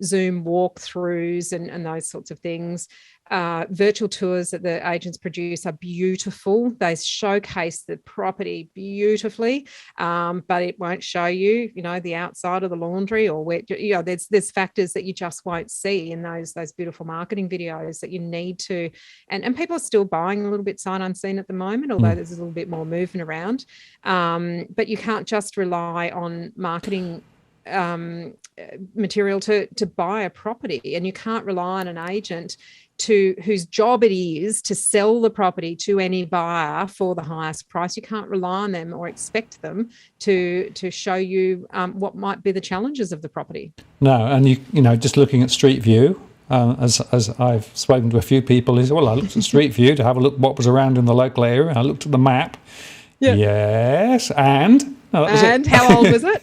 Zoom walkthroughs and those sorts of things. Virtual tours that the agents produce are beautiful. They showcase the property beautifully, but it won't show you, the outside of the laundry or where, there's factors that you just won't see in those beautiful marketing videos that you need to. And people are still buying a little bit sight unseen at the moment, although there's a little bit more movement around. But you can't just rely on marketing material to buy a property, and you can't rely on an agent whose job it is to sell the property to any buyer for the highest price. You can't rely on them or expect them to show you what might be the challenges of the property. No, and you know, just looking at Street View, as I've spoken to a few people, is, well, I looked at Street View to have a look what was around in the local area. I looked at the map. Yeah. Yes, and how old was it?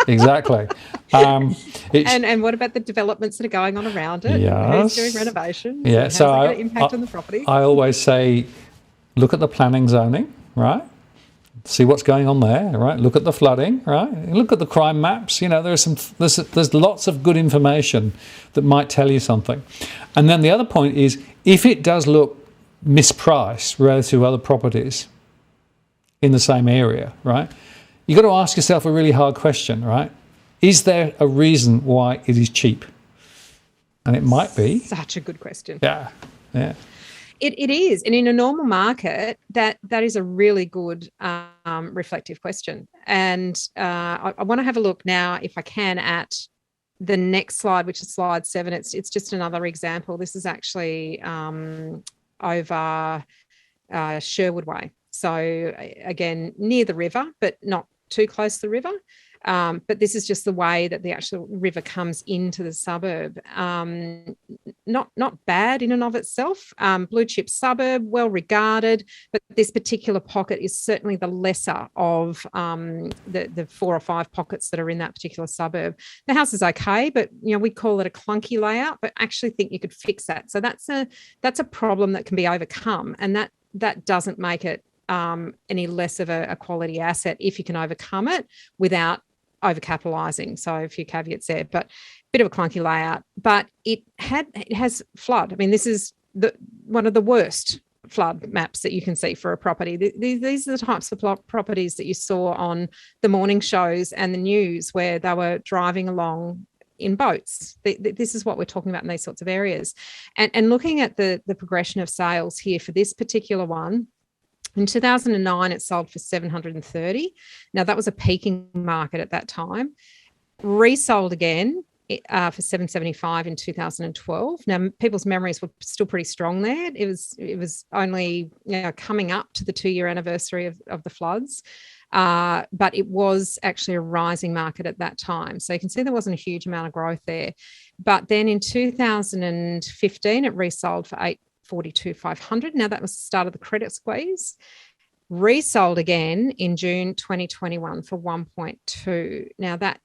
Exactly. And what about the developments that are going on around it? Yes. Who's doing renovation? Yeah. How's that going to impact on the property? I always say, look at the planning zoning, right? See what's going on there, right? Look at the flooding, right? Look at the crime maps. You know, there's lots of good information that might tell you something. And then the other point is, if it does look mispriced relative to other properties in the same area, right? You've got to ask yourself a really hard question, right? Is there a reason why it is cheap? And it might be. Such a good question. Yeah. It is. And in a normal market, that is a really good reflective question. And I want to have a look now, if I can, at the next slide, which is slide 7. It's just another example. This is actually over Sherwood Way. So again, near the river, but not too close to the river. But this is just the way that the actual river comes into the suburb. Not bad in and of itself. Blue chip suburb, well regarded, but this particular pocket is certainly the lesser of the 4 or 5 pockets that are in that particular suburb. The house is okay, but we call it a clunky layout, but actually think you could fix that. So that's a problem that can be overcome, and that doesn't make it any less of a quality asset if you can overcome it without overcapitalising. So a few caveats there, but a bit of a clunky layout. But it has flood. I mean, this is one of the worst flood maps that you can see for a property. These are the types of properties that you saw on the morning shows and the news, where they were driving along in boats. This is what we're talking about in these sorts of areas. And looking at the progression of sales here for this particular one, in 2009, it sold for 730. Now, that was a peaking market at that time. Resold again for 775 in 2012. Now, people's memories were still pretty strong there. It was only coming up to the 2-year anniversary of the floods. But it was actually a rising market at that time. So you can see there wasn't a huge amount of growth there. But then in 2015, it resold for 842,500. Now, that was the start of the credit squeeze. Resold again in June 2021 for 1.2. Now, that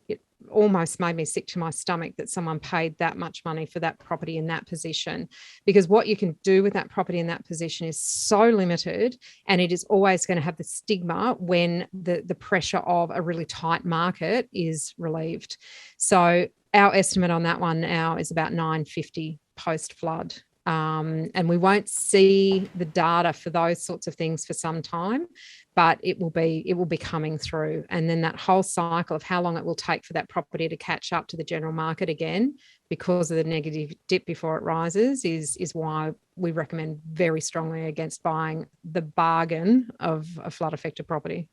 it almost made me sick to my stomach that someone paid that much money for that property in that position, because what you can do with that property in that position is so limited, and it is always going to have the stigma when the pressure of a really tight market is relieved. So our estimate on that one now is about 950 post-flood. And we won't see the data for those sorts of things for some time, but it will be coming through. And then that whole cycle of how long it will take for that property to catch up to the general market again, because of the negative dip before it rises, is why we recommend very strongly against buying the bargain of a flood affected property.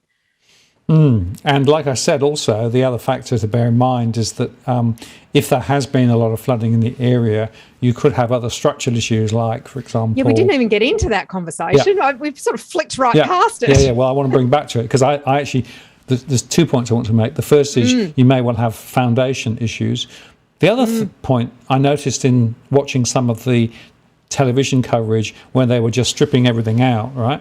And like I said, also, the other factor to bear in mind is that if there has been a lot of flooding in the area, you could have other structural issues, like, for example... Yeah, we didn't even get into that conversation. Yeah. We've sort of flicked past it. Yeah, well, I want to bring back to it, because I actually... There's 2 points I want to make. The first is you may well have foundation issues. The other point I noticed in watching some of the television coverage when they were just stripping everything out, right?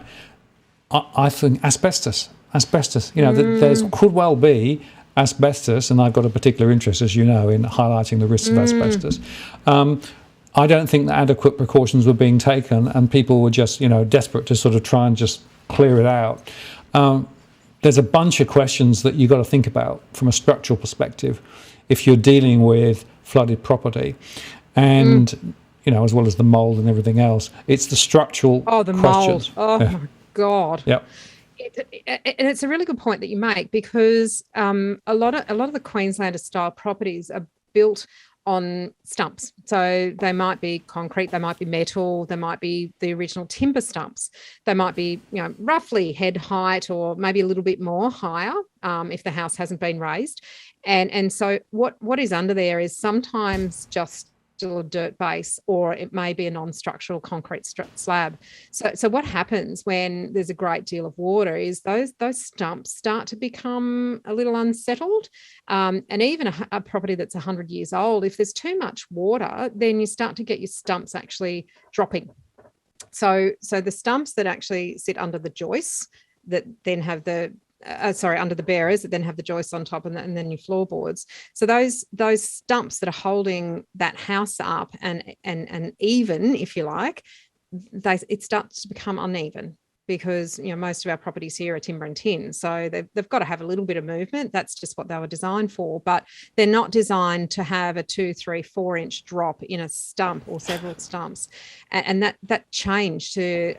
I think asbestos, there could well be asbestos, and I've got a particular interest, as you know, in highlighting the risks of asbestos. I don't think that adequate precautions were being taken, and people were just, desperate to sort of try and just clear it out. There's a bunch of questions that you've got to think about from a structural perspective if you're dealing with flooded property, and as well as the mould and everything else. It's the structural questions. Mould. My God. Yep. And it's a really good point that you make, because a lot of the Queenslander style properties are built on stumps. So they might be concrete, they might be metal, they might be the original timber stumps. They might be, roughly head height or maybe a little bit more higher if the house hasn't been raised. And so what is under there is sometimes just still a dirt base, or it may be a non-structural concrete slab. So what happens when there's a great deal of water is those stumps start to become a little unsettled. And even a property that's 100 years old, if there's too much water, then you start to get your stumps actually dropping. So the stumps that actually sit under the joists that then have under the bearers that then have the joists on top and then your floorboards. So those stumps that are holding that house up and even, if you like, it starts to become uneven, because most of our properties here are timber and tin, so they've got to have a little bit of movement. That's just what they were designed for, but they're not designed to have a 2, 3, 4 inch drop in a stump or several stumps, and that change to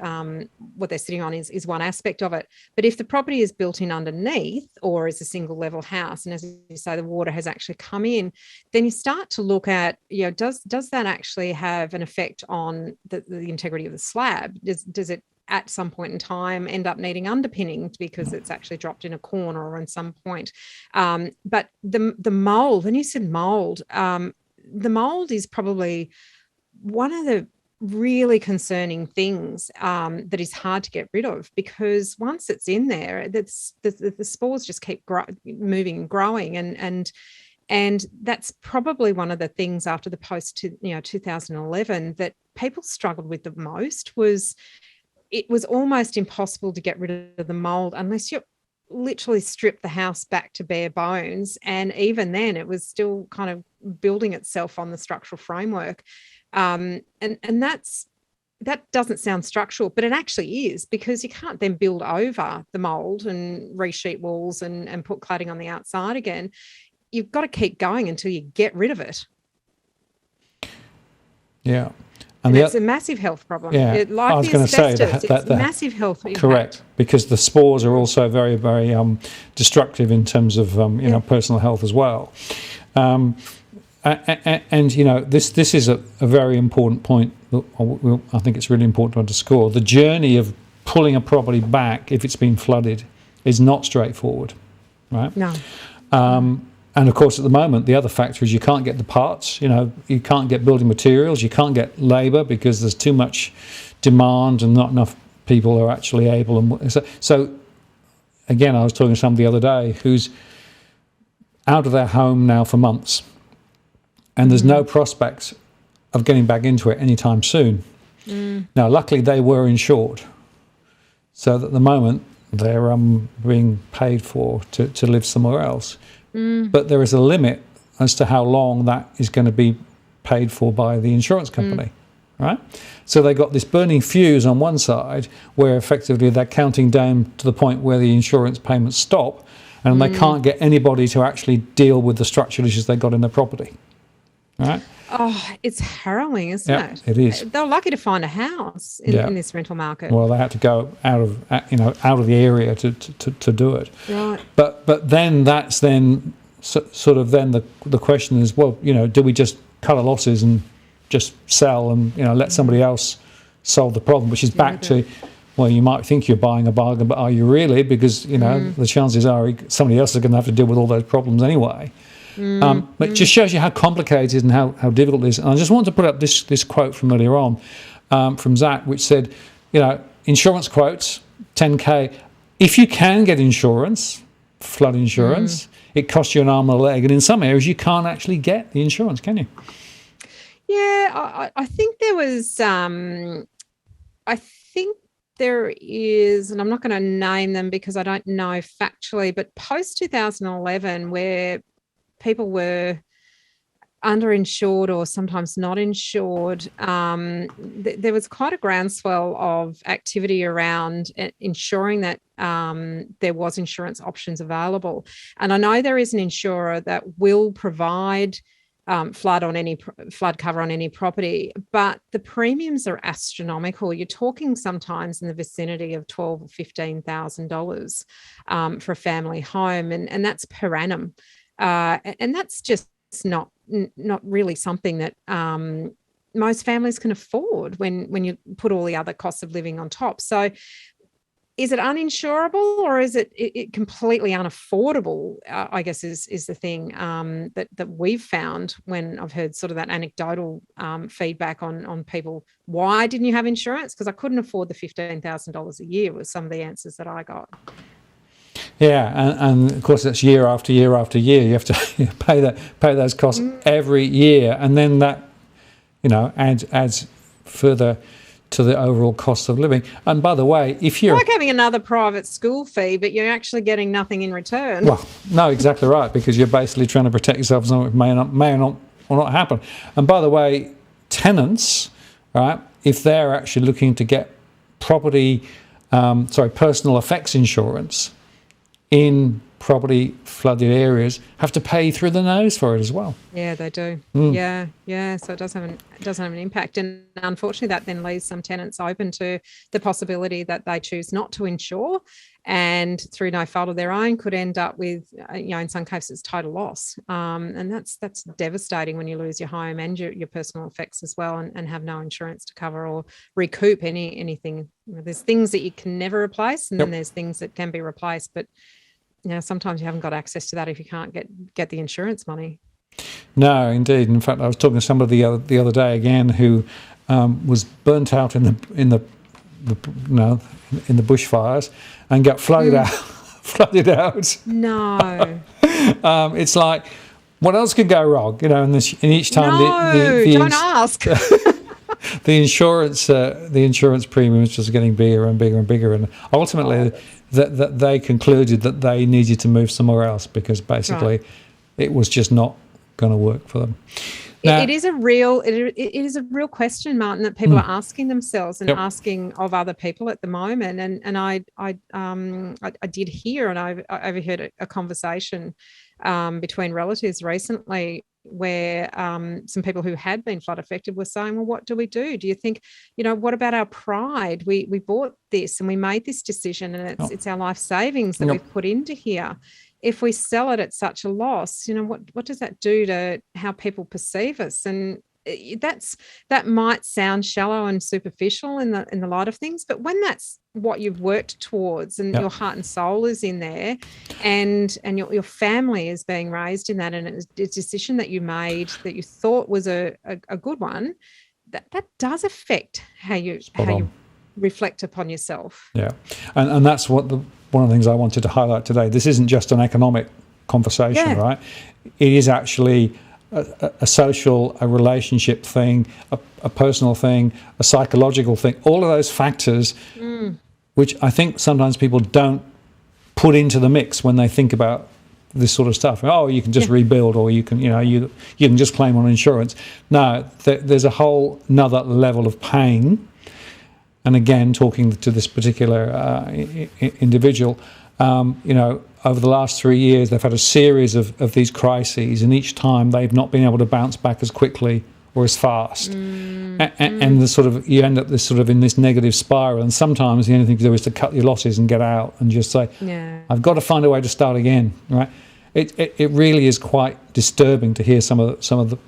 what they're sitting on is one aspect of it. But if the property is built in underneath or is a single level house, and as you say, the water has actually come in, then you start to look at, does that actually have an effect on the integrity of the slab? Does it at some point in time end up needing underpinning because it's actually dropped in a corner or in some point? But the mold, when you said mold, the mold is probably one of the really concerning things that is hard to get rid of, because once it's in there, the spores just keep moving and growing, and that's probably one of the things after the post 2011 that people struggled with the most. It was almost impossible to get rid of the mold unless you literally stripped the house back to bare bones. And even then, it was still kind of building itself on the structural framework. And that doesn't sound structural, but it actually is, because you can't then build over the mold and resheet walls and put cladding on the outside again. You've got to keep going until you get rid of it. Yeah. And it's a massive health problem. Yeah, I was going to say it's massive health impact. Correct, because the spores are also very, very destructive in terms of personal health as well. And this is a very important point. I think it's really important to underscore. The journey of pulling a property back if it's been flooded is not straightforward, right? No. And of course, at the moment, the other factor is you can't get the parts. You can't get building materials. You can't get labour because there's too much demand and not enough people are actually able. And so again, I was talking to somebody the other day who's out of their home now for months, and there's no prospects of getting back into it anytime soon. Now, luckily, they were insured, so that at the moment they're being paid for to live somewhere else. But there is a limit as to how long that is going to be paid for by the insurance company, right? So they got this burning fuse on one side where effectively they're counting down to the point where the insurance payments stop, and they can't get anybody to actually deal with the structural issues they got in the property, right? Oh, it's harrowing, isn't it? It is. They're lucky to find a house in this rental market. Well, they had to go out of the area to do it. Right. But then that's then sort of then the question is, well, do we just cut our losses and just sell and let somebody else solve the problem? Which is back to, well, you might think you're buying a bargain, but are you really? Because the chances are somebody else is going to have to deal with all those problems anyway. But it just shows you how complicated and how difficult it is. And I just want to put up this quote from earlier on from Zach, which said, insurance quotes, 10K. If you can get insurance, flood insurance, it costs you an arm and a leg. And in some areas, you can't actually get the insurance, can you? Yeah, I think there was, there is, and I'm not going to name them because I don't know factually, but post 2011 where people were underinsured or sometimes not insured, there was quite a groundswell of activity around ensuring that there was insurance options available. And I know there is an insurer that will provide flood cover on any property, but the premiums are astronomical. You're talking sometimes in the vicinity of $12,000 or $15,000 for a family home, and that's per annum. And that's just not not really something that most families can afford when you put all the other costs of living on top. So is it uninsurable, or is it completely unaffordable? I guess is the thing that we've found when I've heard sort of that anecdotal feedback on people. Why didn't you have insurance? Because I couldn't afford the $15,000 a year was some of the answers that I got. Yeah, and of course that's year after year after year. You have to pay those costs every year, and then that adds further to the overall cost of living. And by the way, if you're like having another private school fee, but you're actually getting nothing in return. Well, no, exactly right, because you're basically trying to protect yourself from something that may or not happen. And by the way, tenants, right, if they're actually looking to get personal effects insurance in property flooded areas, have to pay through the nose for it as well. Yeah, they do. Yeah. So it does have an impact, and unfortunately, that then leaves some tenants open to the possibility that they choose not to insure, and through no fault of their own, could end up with, in some cases, total loss. And that's devastating when you lose your home and your personal effects as well, and have no insurance to cover or recoup anything. There's things that you can never replace, and then there's things that can be replaced, but sometimes you haven't got access to that if you can't get the insurance money. No, indeed. In fact, I was talking to somebody the other day again who was burnt out in the bushfires and got flooded out. No. It's like, what else could go wrong? And each time don't ask. The insurance premium is just getting bigger and bigger and bigger, and ultimately that they concluded that they needed to move somewhere else because basically it was just not going to work for them. Now, it is a real question, Martin, that people are asking themselves and asking of other people at the moment. And I did hear, and I overheard a conversation between relatives recently where some people who had been flood affected were saying, well, what do we do? Do you think, what about our pride? We bought this and we made this decision, and it's our life savings that we've put into here. If we sell it at such a loss, what does that do to how people perceive us? And that might sound shallow and superficial in the light of things, but when that's what you've worked towards and your heart and soul is in there, and your family is being raised in that, and it's a decision that you made that you thought was a good one, that does affect how you reflect upon yourself. Yeah, and that's one of the things I wanted to highlight today. This isn't just an economic conversation, right? It is actually a social, a relationship thing, a personal thing, a psychological thing, all of those factors, which I think sometimes people don't put into the mix when they think about this sort of stuff. Oh, you can just rebuild, or you can, you can just claim on insurance. No, there's a whole another level of pain. And again, talking to this particular individual, over the last 3 years, they've had a series of these crises, and each time they've not been able to bounce back as quickly or as fast. And you end up in this negative spiral. And sometimes the only thing to do is to cut your losses and get out and just say, I've got to find a way to start again. Right? It really is quite disturbing to hear some of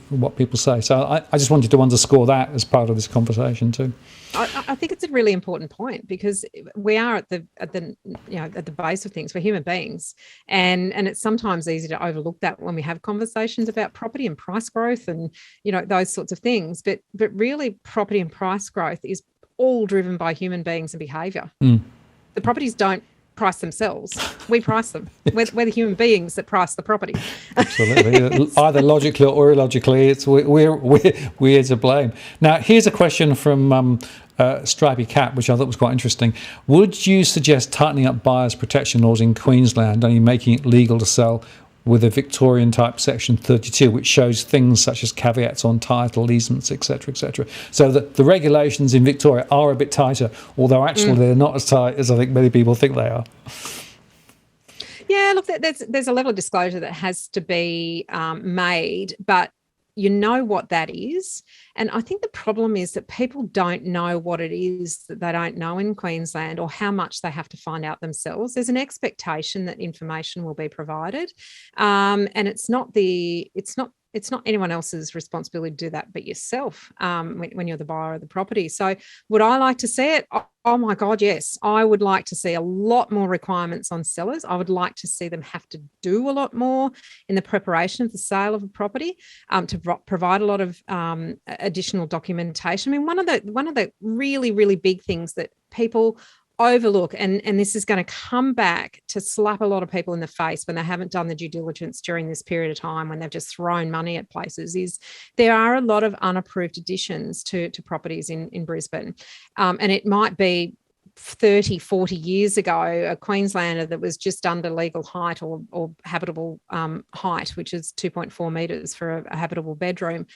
what people say. So I just wanted to underscore that as part of this conversation too. I think it's a really important point, because we are at the base of things. We're human beings, and it's sometimes easy to overlook that when we have conversations about property and price growth and those sorts of things. But really, property and price growth is all driven by human beings and behaviour. The properties don't price themselves. We price them. We're the human beings that price the property. Absolutely. Either logically or illogically, we're to blame. Now, here's a question from Stripey Cat, which I thought was quite interesting. Would you suggest tightening up buyers' protection laws in Queensland, only making it legal to sell with a Victorian type Section 32, which shows things such as caveats on title, easements, etc., etc. So the regulations in Victoria are a bit tighter, although actually they're not as tight as I think many people think they are. Yeah, look, there's a level of disclosure that has to be made, but you know what that is. And I think the problem is that people don't know what it is that they don't know in Queensland, or how much they have to find out themselves. There's an expectation that information will be provided, and it's not it's not anyone else's responsibility to do that but yourself when you're the buyer of the property. So would I like to see it? Oh my God, yes. I would like to see a lot more requirements on sellers. I would like to see them have to do a lot more in the preparation of the sale of a property, to provide a lot of additional documentation. I mean, one of the really, really big things that people overlook, and this is going to come back to slap a lot of people in the face when they haven't done the due diligence during this period of time, when they've just thrown money at places, is there are a lot of unapproved additions to properties in Brisbane. And it might be 30, 40 years ago, a Queenslander that was just under legal height or habitable height, which is 2.4 metres for a habitable bedroom.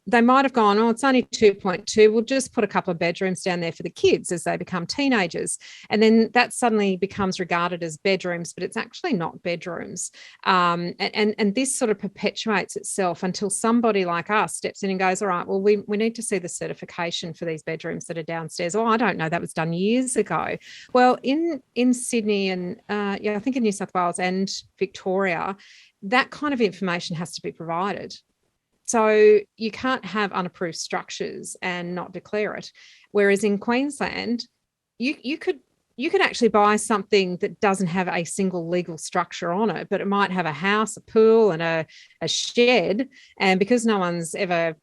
They might have gone, oh, it's only 2.2. We'll just put a couple of bedrooms down there for the kids as they become teenagers. And then that suddenly becomes regarded as bedrooms, but it's actually not bedrooms. And this sort of perpetuates itself until somebody like us steps in and goes, all right, well, we need to see the certification for these bedrooms that are downstairs. Oh, I don't know, that was done years ago. Well, in Sydney and I think in New South Wales and Victoria, that kind of information has to be provided. So you can't have unapproved structures and not declare it. Whereas in Queensland, you could actually buy something that doesn't have a single legal structure on it, but it might have a house, a pool, and a shed. And because no one's ever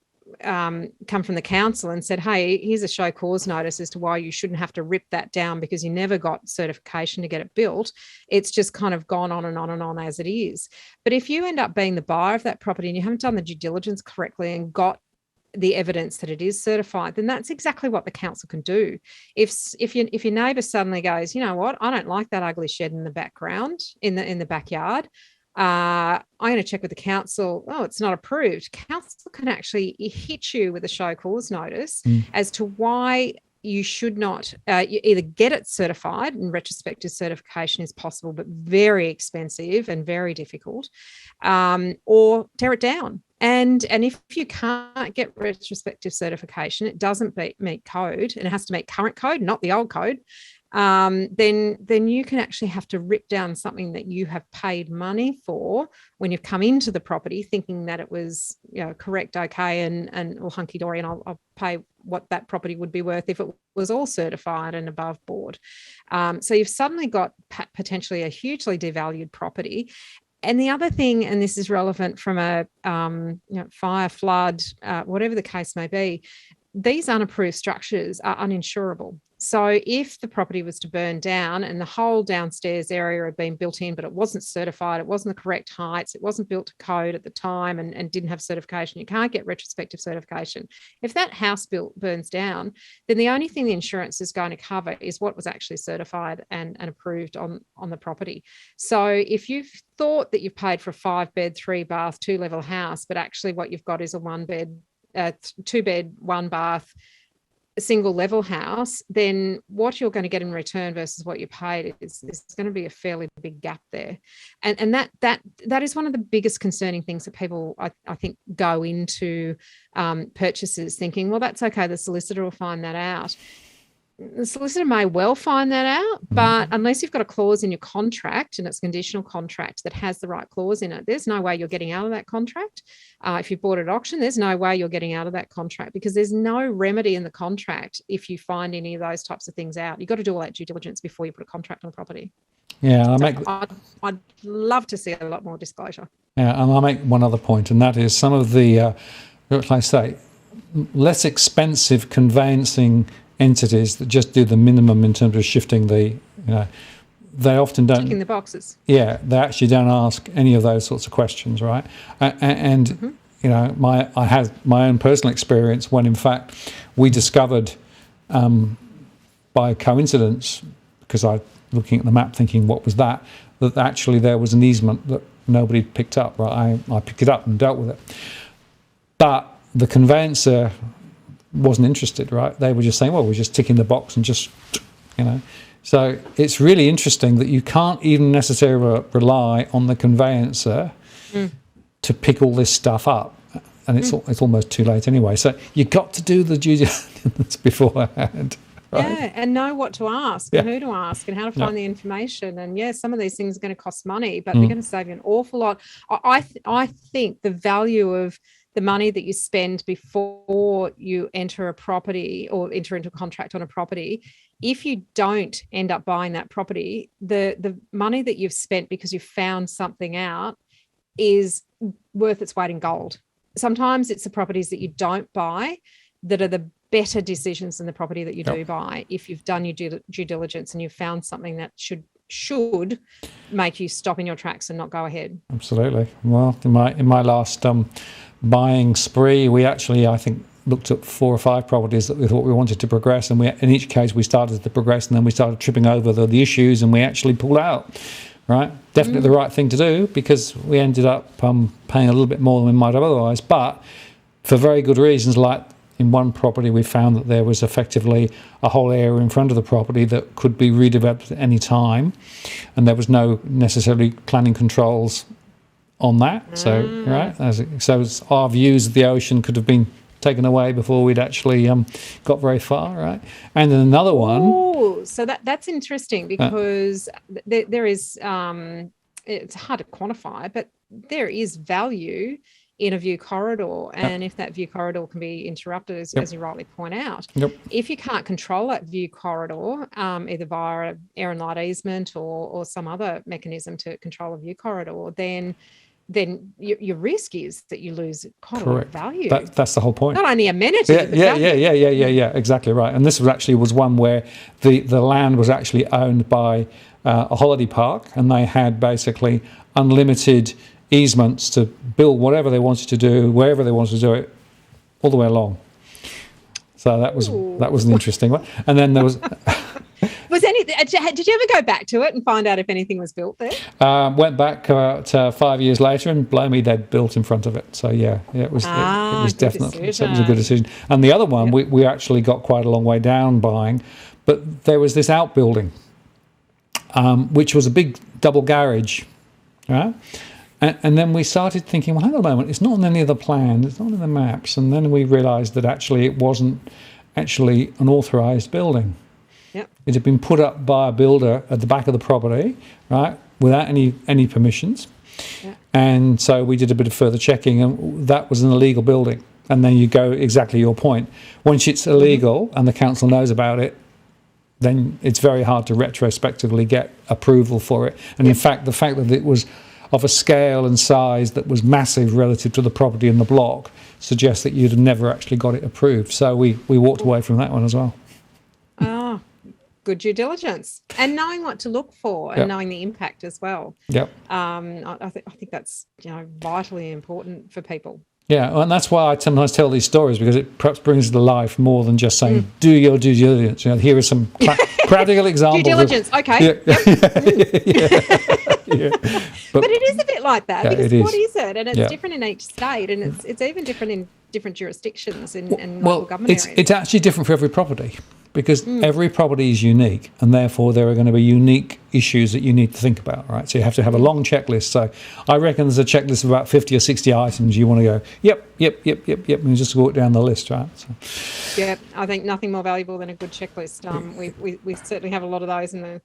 come from the council and said, hey, here's a show cause notice as to why you shouldn't have to rip that down because you never got certification to get it built, it's just kind of gone on and on and on as it is. But if you end up being the buyer of that property and you haven't done the due diligence correctly and got the evidence that it is certified, then that's exactly what the council can do. If your neighbour suddenly goes, you know what, I don't like that ugly shed in the background, in the backyard, I'm going to check with the council. Oh, it's not approved. Council can actually hit you with a show cause notice as to why you should not you either get it certified, and retrospective certification is possible but very expensive and very difficult, or tear it down. And if you can't get retrospective certification, it doesn't meet code, and it has to meet current code, not the old code. Then you can actually have to rip down something that you have paid money for when you've come into the property thinking that it was, correct, okay, and all hunky-dory, and I'll pay what that property would be worth if it was all certified and above board. So you've suddenly got potentially a hugely devalued property. And the other thing, and this is relevant from a fire, flood, whatever the case may be, these unapproved structures are uninsurable. So if the property was to burn down and the whole downstairs area had been built in, but it wasn't certified, it wasn't the correct heights, it wasn't built to code at the time and didn't have certification, you can't get retrospective certification. If that house burns down, then the only thing the insurance is going to cover is what was actually certified and approved on the property. So if you've thought that you've paid for a 5-bed, 3-bath, 2-level house, but actually what you've got is a 1-bed, 2-bed, 1-bath, a single level house, then what you're going to get in return versus what you paid is going to be a fairly big gap there. And that is one of the biggest concerning things that people, I think, go into purchases thinking, well, that's okay, the solicitor will find that out. The solicitor may well find that out, but unless you've got a clause in your contract, and it's a conditional contract that has the right clause in it, there's no way you're getting out of that contract. If you bought it at auction, there's no way you're getting out of that contract because there's no remedy in the contract if you find any of those types of things out. You've got to do all that due diligence before you put a contract on the property. Yeah, I'd love to see a lot more disclosure. Yeah, and I'll make one other point, and that is some of the, what can I say, less expensive conveyancing entities that just do the minimum in terms of shifting the, they often don't. Ticking the boxes. Yeah, they actually don't ask any of those sorts of questions, right? And I had my own personal experience when, in fact, we discovered by coincidence, because I looking at the map thinking what was that actually there was an easement that nobody picked up, right? I picked it up and dealt with it. But the conveyancer wasn't interested, right? They were just saying, well, we're just ticking the box and just, So it's really interesting that you can't even necessarily rely on the conveyancer to pick all this stuff up. And it's almost too late anyway. So you've got to do the due diligence beforehand. Yeah, and know what to ask and who to ask and how to find the information. And some of these things are going to cost money, but they're going to save you an awful lot. I think the value of the money that you spend before you enter a property or enter into a contract on a property, if you don't end up buying that property, the money that you've spent because you found something out is worth its weight in gold. Sometimes it's the properties that you don't buy that are the better decisions than the property that you do buy if you've done your due diligence and you've found something that should make you stop in your tracks and not go ahead. Absolutely. Well, in my last buying spree, we actually, I think, looked at 4 or 5 properties that we thought we wanted to progress, and in each case we started to progress, and then we started tripping over the issues, and we actually pulled out. Right, definitely the right thing to do, because we ended up paying a little bit more than we might have otherwise, but for very good reasons. Like in one property, we found that there was effectively a whole area in front of the property that could be redeveloped at any time, and there was no necessarily planning controls on that. So so our views of the ocean could have been taken away before we'd actually got very far, right? And then another one. Oh, so that's interesting, because there is it's hard to quantify, but there is value in a view corridor, and if that view corridor can be interrupted, as you rightly point out, if you can't control that view corridor, either via air and light easement or some other mechanism to control a view corridor, then your risk is that you lose quite a lot of value. That's the whole point. Not only amenity, but yeah, exactly right. And this was one where the land was actually owned by a holiday park, and they had basically unlimited easements to build whatever they wanted to do, wherever they wanted to do it, all the way along. So that was an interesting one. And then there was. Did you ever go back to it and find out if anything was built there? Went back to 5 years later, and blow me, they'd built in front of it. So it was definitely it was a good decision. And the other one, we actually got quite a long way down buying, but there was this outbuilding, which was a big double garage, right? And then we started thinking, well, hang on a moment, it's not on any of the plans, it's not on the maps. And then we realised that actually it wasn't actually an authorised building. Yep. It had been put up by a builder at the back of the property, right, without any permissions. Yep. And so we did a bit of further checking, and that was an illegal building. And then you go exactly your point. Once it's illegal and the council knows about it, then it's very hard to retrospectively get approval for it. And in fact, the fact that it was of a scale and size that was massive relative to the property in the block suggests that you'd have never actually got it approved. So we walked away from that one as well. Oh, good due diligence, and knowing what to look for, and knowing the impact as well. Yep. I think that's vitally important for people. Yeah, and that's why I sometimes tell these stories, because it perhaps brings it to life more than just saying, do your due diligence. Here are some practical examples. Due diligence, okay. But it is a bit like that, because what is it? And it's different in each state, and it's even different in different jurisdictions and local government areas. It's actually different for every property, because every property is unique, and therefore there are going to be unique issues that you need to think about, right? So you have to have a long checklist. So I reckon there's a checklist of about 50 or 60 items you want to go, yep, and just walk down the list, right? So. Yeah, I think nothing more valuable than a good checklist. We certainly have a lot of those in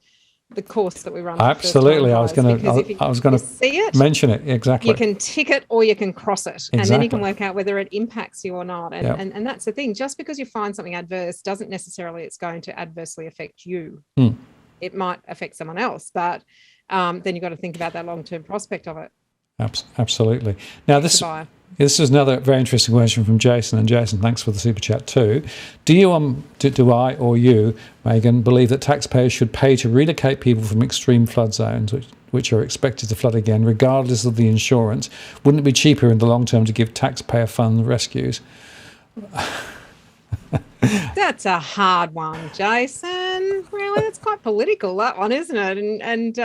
the course that we run. Absolutely. I was going to mention it. Exactly. You can tick it or you can cross it. And then you can work out whether it impacts you or not. And that's the thing. Just because you find something adverse doesn't necessarily it's going to adversely affect you. It might affect someone else, but then you've got to think about that long-term prospect of it. Absolutely. Now, this is another very interesting question from Jason. And Jason, thanks for the super chat too. Do you, do I or you, Meighan, believe that taxpayers should pay to relocate people from extreme flood zones, which are expected to flood again, regardless of the insurance? Wouldn't it be cheaper in the long term to give taxpayer fund rescues? That's a hard one, Jason. Really, it's quite political, that one, isn't it? And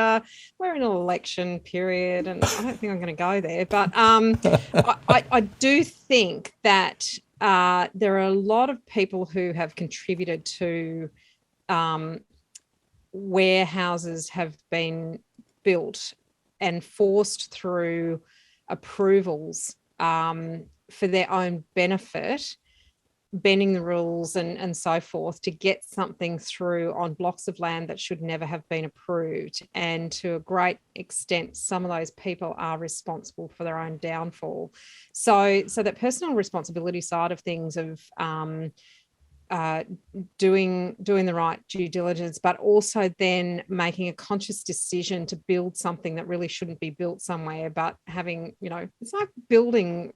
we're in an election period, and I don't think I'm going to go there. But I do think that there are a lot of people who have contributed to where houses have been built and forced through approvals for their own benefit, bending the rules and so forth to get something through on blocks of land that should never have been approved. And to a great extent, some of those people are responsible for their own downfall. So that personal responsibility side of things of doing the right due diligence, but also then making a conscious decision to build something that really shouldn't be built somewhere, but having, it's like building,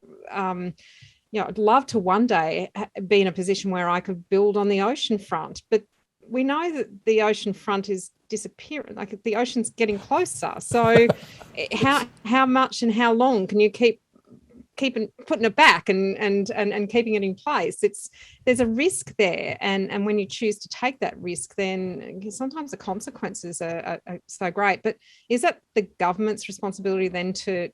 I'd love to one day be in a position where I could build on the ocean front, but we know that the ocean front is disappearing, like the ocean's getting closer. So how much and how long can you keep putting it back and keeping it in place? There's a risk there, and when you choose to take that risk, then sometimes the consequences are so great. But is that the government's responsibility then to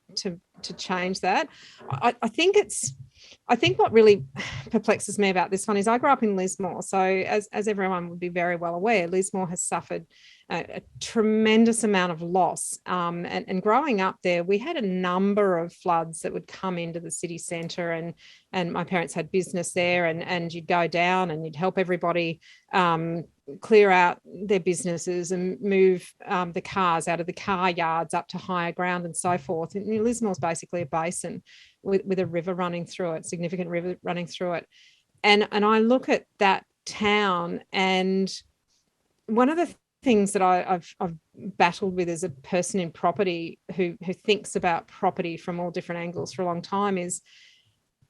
change that? I think what really perplexes me about this one is I grew up in Lismore. So as everyone would be very well aware, Lismore has suffered a tremendous amount of loss. And growing up there, we had a number of floods that would come into the city centre, and my parents had business there, and you'd go down and you'd help everybody clear out their businesses and move the cars out of the car yards up to higher ground and so forth. And Lismore's basically a basin with a river running through it, significant river running through it. And I look at that town, and one of the things that I've battled with as a person in property who thinks about property from all different angles for a long time is,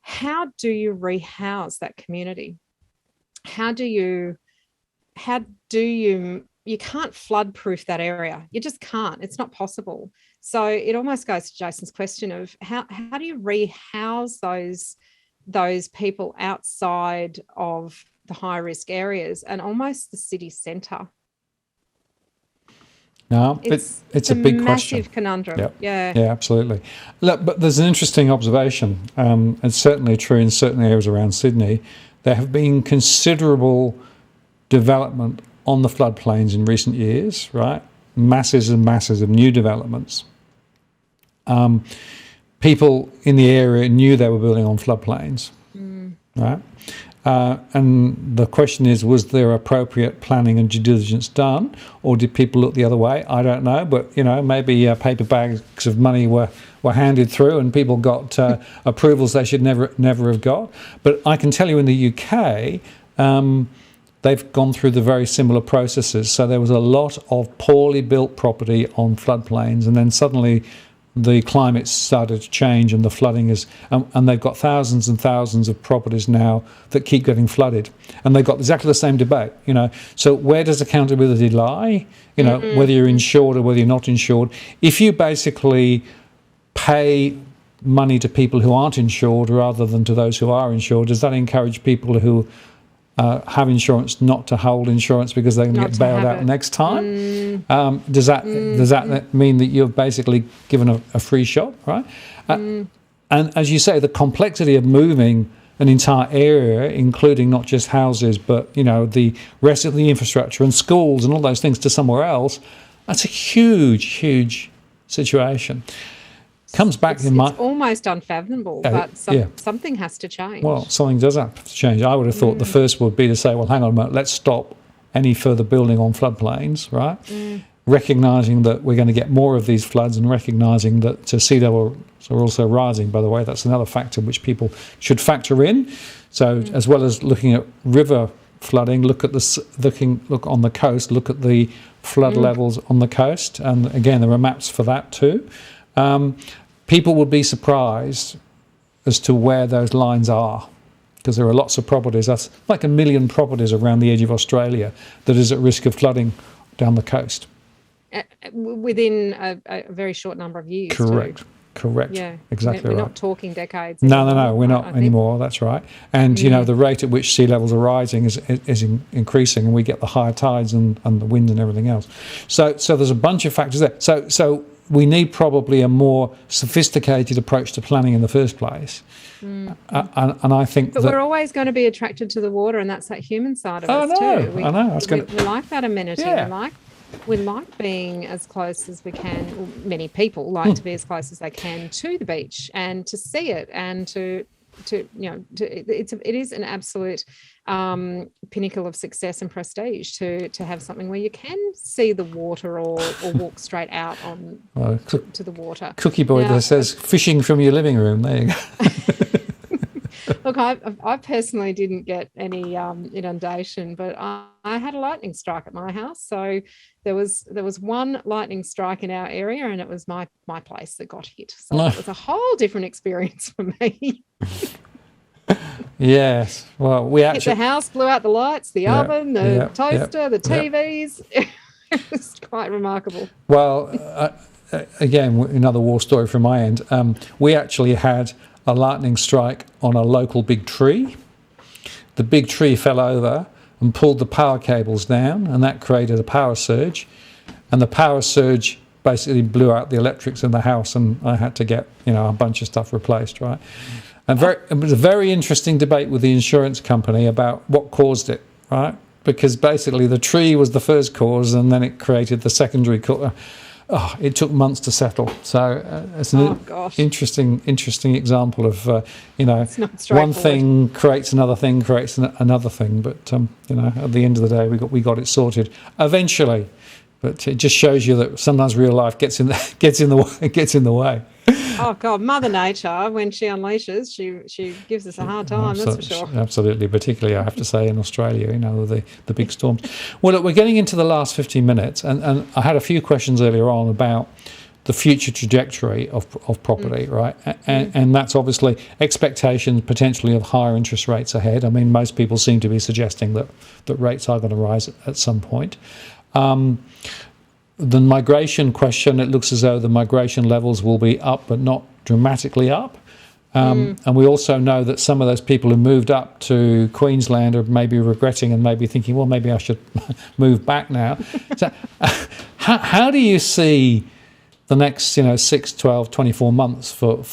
how do you rehouse that community? You can't flood proof that area. You just can't. It's not possible. So it almost goes to Jason's question of how do you rehouse those people outside of the high risk areas and almost the city centre? No, it's a big question. Massive conundrum. Yep. Yeah, absolutely. Look, but there's an interesting observation. It's certainly true in certain areas around Sydney. There have been considerable development on the floodplains in recent years, right? Masses and masses of new developments. People in the area knew they were building on floodplains, right? And the question is, was there appropriate planning and due diligence done, or did people look the other way? I don't know, but maybe paper bags of money were handed through and people got approvals they should never have got. But I can tell you in the UK, they've gone through the very similar processes. So there was a lot of poorly built property on floodplains, and then suddenly the climate started to change and the flooding is, and they've got thousands and thousands of properties now that keep getting flooded, and they've got exactly the same debate. So where does accountability lie? Whether you're insured or whether you're not insured. If you basically pay money to people who aren't insured rather than to those who are insured, does that encourage people who have insurance not to hold insurance because they're going to get bailed out next time? Does that mean that you've basically given a free shot, right? And as you say, the complexity of moving an entire area, including not just houses, but the rest of the infrastructure and schools and all those things to somewhere else, that's a huge situation. Comes back it's it's almost unfathomable, but something has to change. Well, something does have to change. I would have thought the first would be to say, well, hang on a minute, let's stop any further building on floodplains, right? Recognising that we're going to get more of these floods, and recognising that sea levels are also rising, by the way. That's another factor which people should factor in. So as well as looking at river flooding, look on the coast, look at the flood levels on the coast. And again, there are maps for that too. People would be surprised as to where those lines are, because there are lots of properties. That's like 1 million properties around the edge of Australia that is at risk of flooding down the coast. Within a very short number of years. Correct. Yeah, exactly right. We're not talking decades. No, we're not anymore. That's right. And the rate at which sea levels are rising is increasing, and we get the higher tides and the wind and everything else. So there's a bunch of factors there. So we need probably a more sophisticated approach to planning in the first place. And I think but we're always going to be attracted to the water, and that's that human side of us too. I know. We like that amenity. Yeah. We like being as close as we can. Well, many people like to be as close as they can to the beach and to see it and to it is an absolute pinnacle of success and prestige to have something where you can see the water or walk straight out on to the water. Cookie boy that says fishing from your living room. There you go. Look, I personally didn't get any inundation, but I had a lightning strike at my house. So there was one lightning strike in our area, and it was my place that got hit. So it was a whole different experience for me. Yes. Well, we actually hit the house, blew out the lights, the oven, the toaster, the TVs. It was quite remarkable. Well, again, another war story from my end. We actually had a lightning strike on a local big tree. The big tree fell over and pulled the power cables down, and that created a power surge. And the power surge basically blew out the electrics in the house, and I had to get a bunch of stuff replaced, right? And it was a very interesting debate with the insurance company about what caused it, right? Because basically the tree was the first cause, and then it created the secondary cause. It took months to settle. So it's an interesting example of, one thing creates another thing, creates another thing. But, at the end of the day, we got it sorted eventually. But it just shows you that sometimes real life gets in the way. Oh God, Mother Nature, when she unleashes, she gives us a hard time. That's for sure. Absolutely, particularly I have to say in Australia, with the big storms. Well, look, we're getting into the last 15 minutes, and I had a few questions earlier on about the future trajectory of property, right? And that's obviously expectations potentially of higher interest rates ahead. I mean, most people seem to be suggesting that rates are going to rise at some point. The migration question, it looks as though the migration levels will be up, but not dramatically up. And we also know that some of those people who moved up to Queensland are maybe regretting and maybe thinking, well, maybe I should move back now. So how do you see the next 6, 12, 24 months for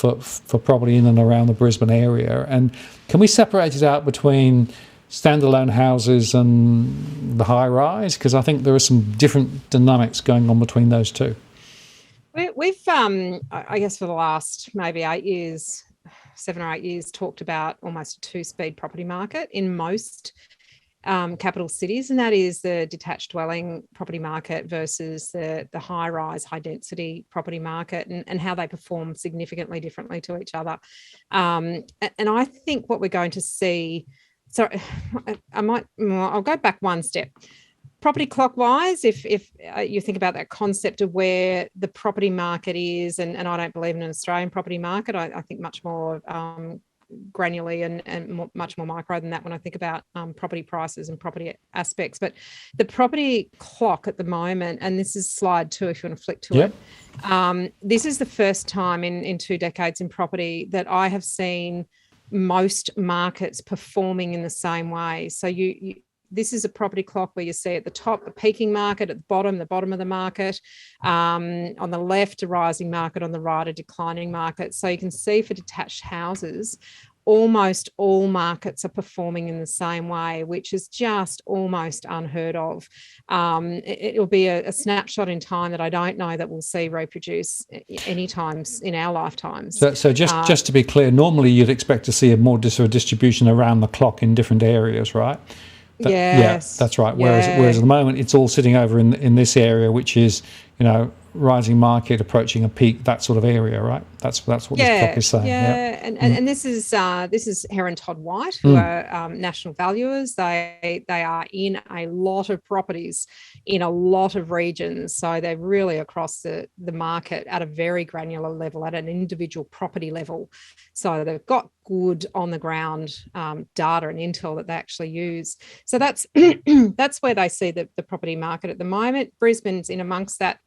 property in and around the Brisbane area? And can we separate it out between standalone houses and the high rise? Because I think there are some different dynamics going on between those two. We've I guess for the last maybe 7 or 8 years, talked about almost a two-speed property market in most capital cities, and that is the detached dwelling property market versus the high-rise, high-density property market, and how they perform significantly differently to each other. And I think what we're going to see. So I'll go back one step. Property clockwise, if you think about that concept of where the property market is, and I don't believe in an Australian property market, I think much more granularly and much more micro than that when I think about property prices and property aspects. But the property clock at the moment, and this is slide 2 if you want to flick to it, this is the first time in 2 decades in property that I have seen most markets performing in the same way. So this is a property clock where you see at the top the peaking market, at the bottom of the market, on the left a rising market, on the right a declining market. So you can see for detached houses, almost all markets are performing in the same way, which is just almost unheard of. It'll be a snapshot in time that I don't know that we'll see reproduce any times in our lifetimes. So just to be clear, normally you'd expect to see a more distribution around the clock in different areas, right? Yes. Yeah, that's right. Whereas at the moment it's all sitting over in this area, which is, rising market approaching a peak, that sort of area, right? That's what this clock is saying. Yeah. And this is Heron Todd White, who are national valuers. They are in a lot of properties in a lot of regions. So they're really across the market at a very granular level, at an individual property level. So they've got good on the ground data and intel that they actually use. So that's that's where they see the property market at the moment. Brisbane's in amongst that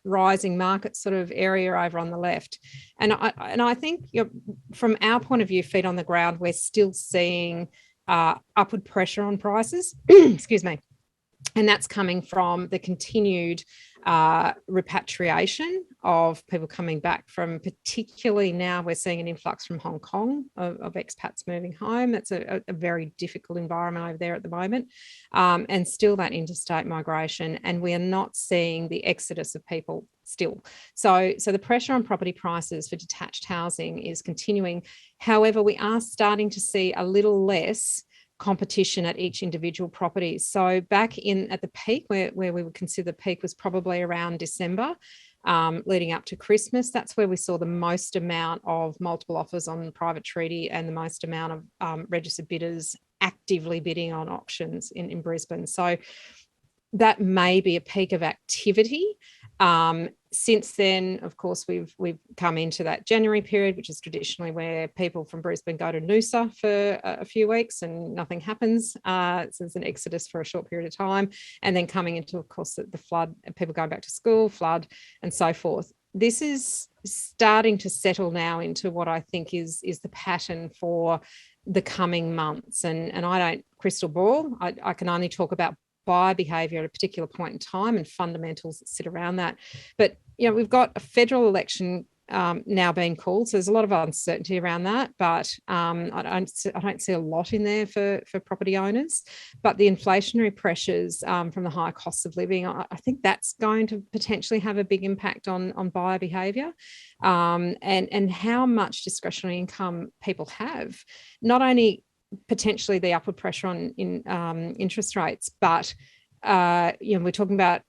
rising market sort of area over on the left. And I think from our point of view, feet on the ground, we're still seeing upward pressure on prices. Excuse me. And that's coming from the continued repatriation of people coming back from, particularly now we're seeing an influx from Hong Kong of expats moving home. That's a very difficult environment over there at the moment. And still that interstate migration. And we are not seeing the exodus of people still. So the pressure on property prices for detached housing is continuing. However, we are starting to see a little less competition at each individual property. So back at the peak, where we would consider the peak was probably around December, leading up to Christmas. That's where we saw the most amount of multiple offers on private treaty and the most amount of registered bidders actively bidding on auctions in Brisbane. So that may be a peak of activity. Since then, of course, we've come into that January period, which is traditionally where people from Brisbane go to Noosa for a few weeks and nothing happens. So there's an exodus for a short period of time. And then coming into, of course, the flood, people going back to school, flood, and so forth. This is starting to settle now into what I think is the pattern for the coming months. And I don't crystal ball. I can only talk about buyer behaviour at a particular point in time and fundamentals that sit around that. But, we've got a federal election now being called, so there's a lot of uncertainty around that, but I don't see a lot in there for property owners. But the inflationary pressures from the higher costs of living, I think that's going to potentially have a big impact on buyer behaviour, and how much discretionary income people have. Not only potentially the upward pressure on interest rates, but we're talking about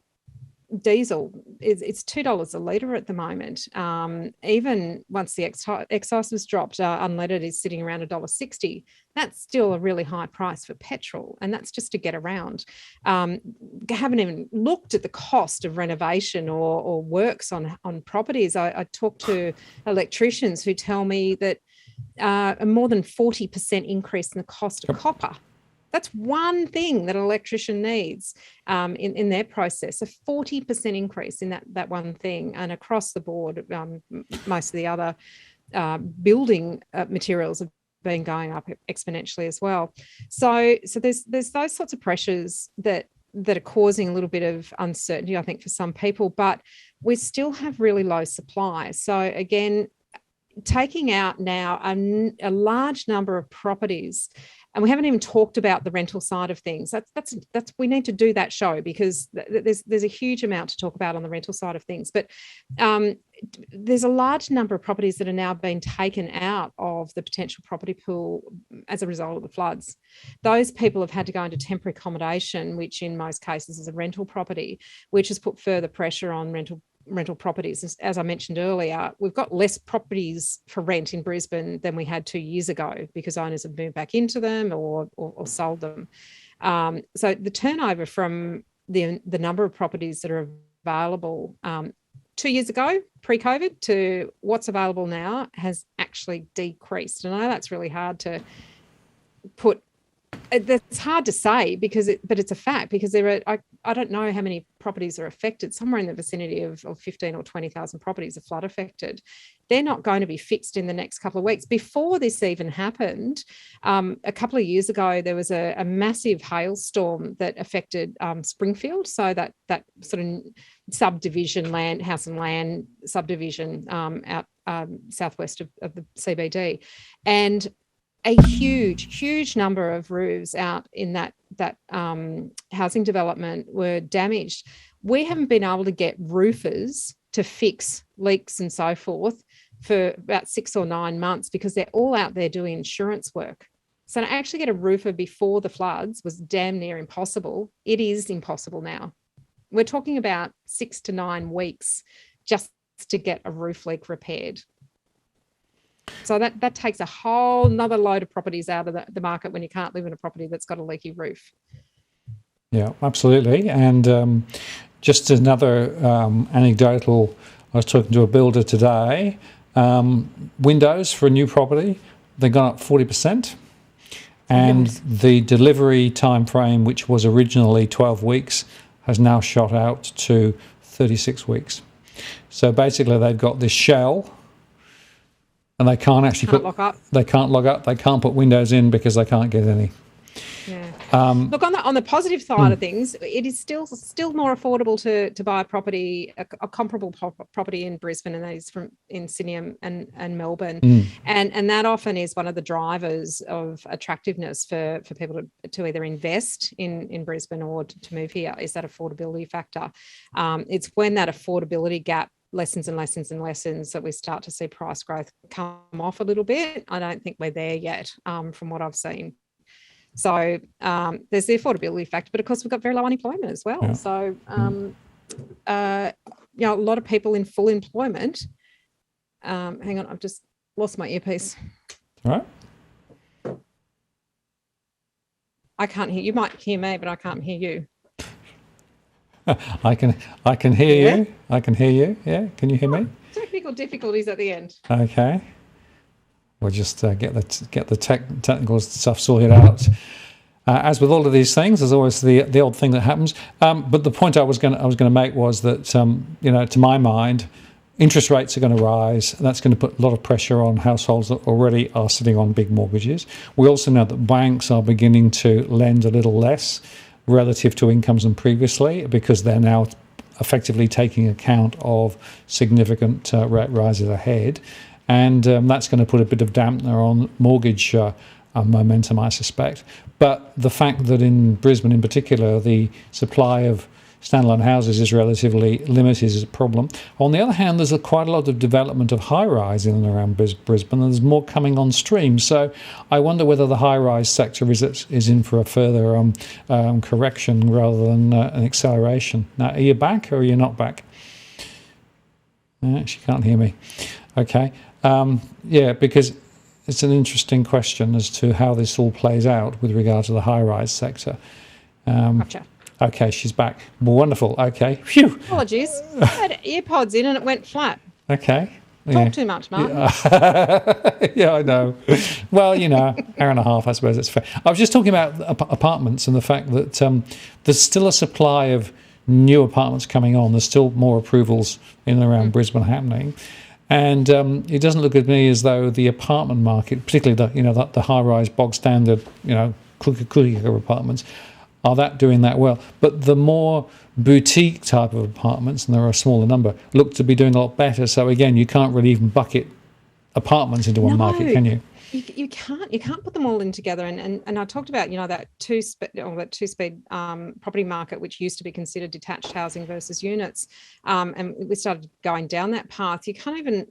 diesel. It's $2 a litre at the moment. Even once the excise was dropped, unleaded is sitting around $1.60. That's still a really high price for petrol, and that's just to get around. Haven't even looked at the cost of renovation or works on properties. I talk to electricians who tell me that a more than 40% increase in the cost of copper. That's one thing that an electrician needs in their process, a 40% increase in that one thing. And across the board, most of the other building materials have been going up exponentially as well. So there's those sorts of pressures that are causing a little bit of uncertainty, I think, for some people, but we still have really low supply. So again, taking out now a large number of properties, and we haven't even talked about the rental side of things. That's we need to do that show, because there's a huge amount to talk about on the rental side of things. But there's a large number of properties that are now being taken out of the potential property pool as a result of the floods. Those people have had to go into temporary accommodation, which in most cases is a rental property, which has put further pressure on rental properties. As I mentioned earlier, we've got less properties for rent in Brisbane than we had 2 years ago, because owners have moved back into them or sold them. So the turnover from the number of properties that are available 2 years ago, pre-COVID, to what's available now has actually decreased. And I know that's really hard to put. That's hard to say but it's a fact, because there are, I don't know how many properties are affected, somewhere in the vicinity of 15 or 20,000 properties are flood affected. They're not going to be fixed in the next couple of weeks. Before this even happened, a couple of years ago, there was a massive hailstorm that affected Springfield. So that sort of subdivision house and land subdivision out southwest of the CBD. And a huge number of roofs out in that housing development were damaged. We haven't been able to get roofers to fix leaks and so forth for about 6 or 9 months, because they're all out there doing insurance work. So to actually get a roofer before the floods was damn near impossible. It is impossible now. We're talking about 6 to 9 weeks just to get a roof leak repaired. So that takes a whole nother load of properties out of the market when you can't live in a property that's got a leaky roof. Yeah, absolutely. And just another anecdotal, I was talking to a builder today, windows for a new property, they've gone up 40%. And the delivery time frame, which was originally 12 weeks, has now shot out to 36 weeks. So basically they've got this shell, and they can't actually lock up. They can't log up. They can't put windows in because they can't get any. Yeah. Look, on the positive side of things, it is still more affordable to buy a property, a comparable property in Brisbane, and that is in Sydney and Melbourne, and that often is one of the drivers of attractiveness for people to either invest in Brisbane or to move here, is that affordability factor. It's when that affordability gap lessens and lessens and lessens that we start to see price growth come off a little bit. I don't think we're there yet, from what I've seen. So there's the affordability factor, but of course we've got very low unemployment as well. Yeah. So a lot of people in full employment. Hang on, I've just lost my earpiece. All right. I can't hear you. Might hear me, but I can't hear you. I can hear you. I can hear you. Yeah. Can you hear me? Technical difficulties at the end. Okay. We'll just get the technical stuff sorted out. As with all of these things, there's always the odd thing that happens. But the point I was going to make was that to my mind, interest rates are going to rise. And that's going to put a lot of pressure on households that already are sitting on big mortgages. We also know that banks are beginning to lend a little less relative to incomes than previously, because they're now effectively taking account of significant rate rises ahead. And that's going to put a bit of dampener on mortgage momentum, I suspect. But the fact that in Brisbane in particular, the supply of standalone houses is relatively limited is a problem. On the other hand, there's quite a lot of development of high-rise in and around Brisbane, and there's more coming on stream. So I wonder whether the high-rise sector is in for a further correction rather than an acceleration. Now, are you back or are you not back? She can't hear me. Okay. Because it's an interesting question as to how this all plays out with regard to the high-rise sector. Gotcha. Okay, she's back. Wonderful. Okay. Phew. Apologies. I had earpods in and it went flat. Okay. Talk too much, Martin. Yeah, I know. Well, hour and a half, I suppose it's fair. I was just talking about apartments and the fact that there's still a supply of new apartments coming on. There's still more approvals in and around Brisbane happening. And it doesn't look at me as though the apartment market, particularly the high-rise, bog standard, cookie-cutter apartments, are doing that well. But the more boutique type of apartments, and there are a smaller number, look to be doing a lot better. So again, you can't really even bucket apartments into one market, can you? You can't put them all in together. And I talked about that two-speed property market, which used to be considered detached housing versus units, and we started going down that path. You can't even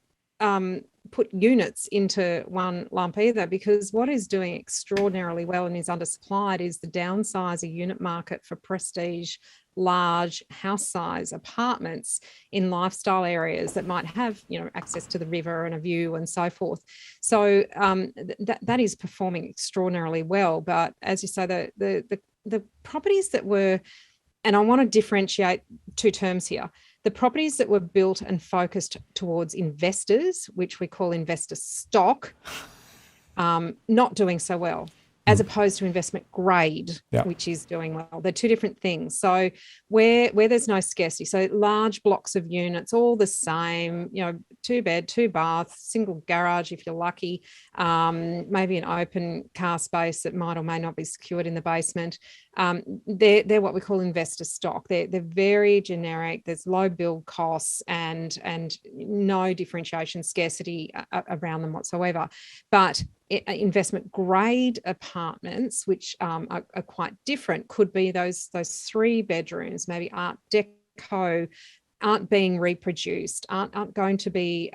put units into one lump either, because what is doing extraordinarily well and is undersupplied is the downsizer unit market for prestige, large house size apartments in lifestyle areas that might have access to the river and a view and so forth. So that is performing extraordinarily well. But as you say, the properties that were, and I want to differentiate two terms here, the properties that were built and focused towards investors, which we call investor stock, not doing so well, as opposed to investment grade, which is doing well. They're two different things. So where there's no scarcity, so large blocks of units, all the same, 2 bed, 2 bath, single garage if you're lucky, maybe an open car space that might or may not be secured in the basement. They're what we call investor stock. They're very generic. There's low build costs and no differentiation, scarcity around them whatsoever. But investment grade apartments, which are quite different, could be those 3 bedrooms, maybe Art Deco, aren't being reproduced, aren't going to be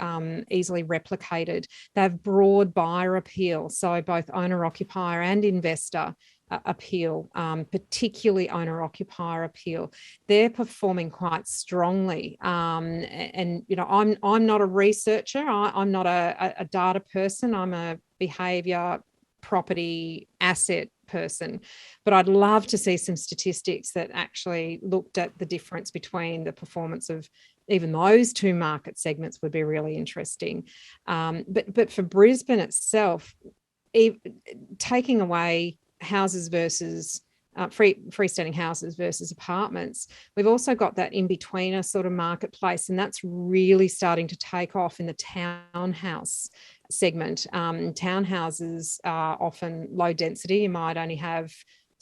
easily replicated. They have broad buyer appeal, so both owner-occupier and investor appeal, particularly owner-occupier appeal. They're performing quite strongly. And I'm not a researcher. I'm not a data person. I'm a behaviour, property, asset person. But I'd love to see some statistics that actually looked at the difference between the performance of even those two market segments would be really interesting. But for Brisbane itself, taking away houses versus freestanding houses versus apartments, we've also got that in-betweener sort of marketplace, and that's really starting to take off in the townhouse segment. Townhouses are often low density. You might only have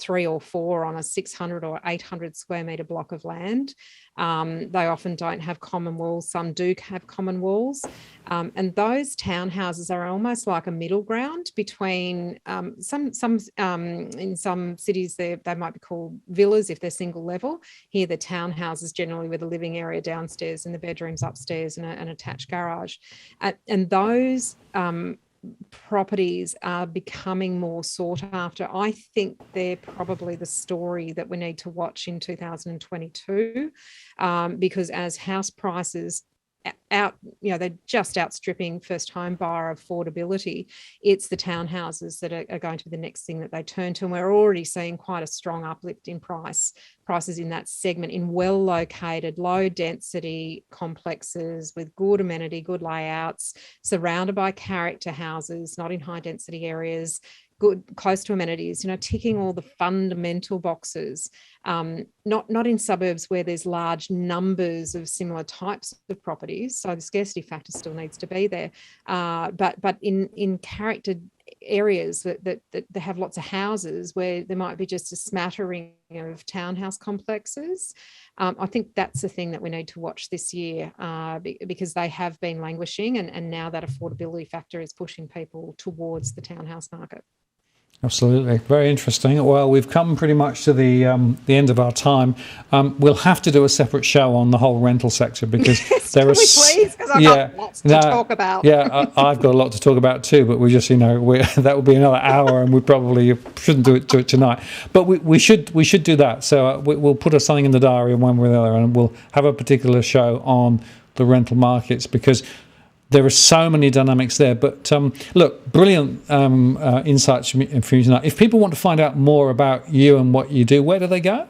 3 or 4 on a 600 or 800 square metre block of land. They often don't have common walls. Some do have common walls. And those townhouses are almost like a middle ground between in some cities they might be called villas if they're single level. Here they're townhouses generally with a living area downstairs and the bedrooms upstairs and an attached garage. And those properties are becoming more sought after. I think they're probably the story that we need to watch in 2022, because as house prices they're just outstripping first home buyer affordability. It's the townhouses that are going to be the next thing that they turn to. And we're already seeing quite a strong uplift in prices in that segment, in well located, low density complexes with good amenity, good layouts, surrounded by character houses, not in high density areas, good, close to amenities, ticking all the fundamental boxes, not in suburbs where there's large numbers of similar types of properties. So the scarcity factor still needs to be there. But in character areas that have lots of houses where there might be just a smattering of townhouse complexes. I think that's the thing that we need to watch this year, because they have been languishing and now that affordability factor is pushing people towards the townhouse market. Absolutely. Very interesting. Well, we've come pretty much to the end of our time. We'll have to do a separate show on the whole rental sector because there are... Please, because I've got lots to talk about. Yeah, I've got a lot to talk about too, but we just, that would be another hour and we probably shouldn't do it tonight. But we should do that. So we'll put something in the diary one way or the other and we'll have a particular show on the rental markets because there are so many dynamics there. But look, brilliant insights from you tonight. If people want to find out more about you and what you do, where do they go?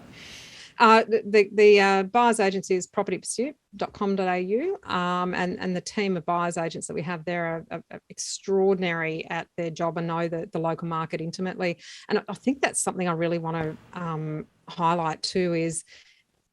The buyer's agency is propertypursuit.com.au, and the team of buyer's agents that we have there are extraordinary at their job and know the local market intimately. And I think that's something I really want to highlight too is,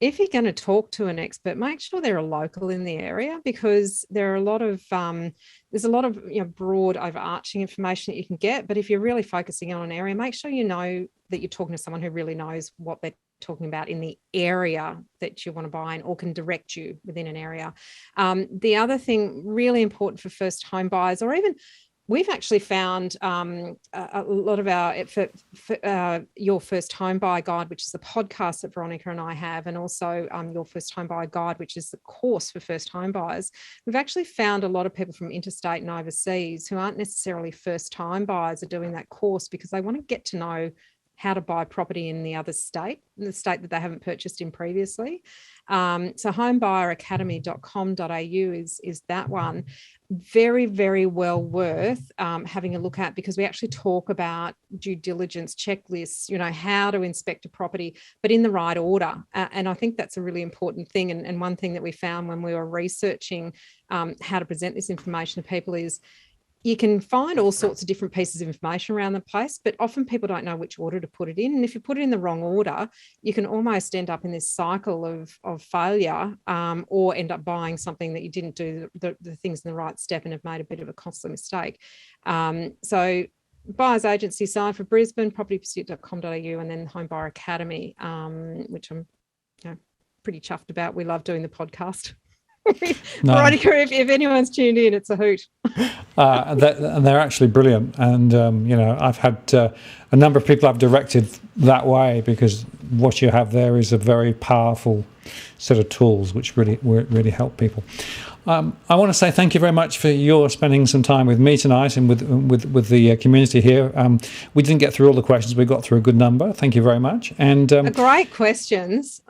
if you're going to talk to an expert, make sure they're a local in the area, because there are a lot of there's a lot of broad overarching information that you can get. But if you're really focusing on an area, make sure you know that you're talking to someone who really knows what they're talking about in the area that you want to buy in or can direct you within an area. The other thing really important for first home buyers, or even we've actually found a lot of our Your First Home Buyer Guide, which is the podcast that Veronica and I have, and also Your First Home Buyer Guide, which is the course for first home buyers. We've actually found a lot of people from interstate and overseas who aren't necessarily first time buyers are doing that course because they want to get to know how to buy property in the other state, the state that they haven't purchased in previously. So homebuyeracademy.com.au is that one. Very, very well worth having a look at, because we actually talk about due diligence checklists, how to inspect a property, but in the right order. And I think that's a really important thing. And one thing that we found when we were researching how to present this information to people is, you can find all sorts of different pieces of information around the place, but often people don't know which order to put it in. And if you put it in the wrong order, you can almost end up in this cycle of failure, or end up buying something that you didn't do the things in the right step and have made a bit of a costly mistake. So buyer's agency side for Brisbane, propertypursuit.com.au, and then Home Buyer Academy, which I'm pretty chuffed about. We love doing the podcast. Veronica, if anyone's tuned in, it's a hoot. And they're actually brilliant. And, I've had a number of people I've directed that way, because what you have there is a very powerful set of tools which really help people. I want to say thank you very much for your spending some time with me tonight and with the community here. We didn't get through all the questions. We got through a good number. Thank you very much. And great questions.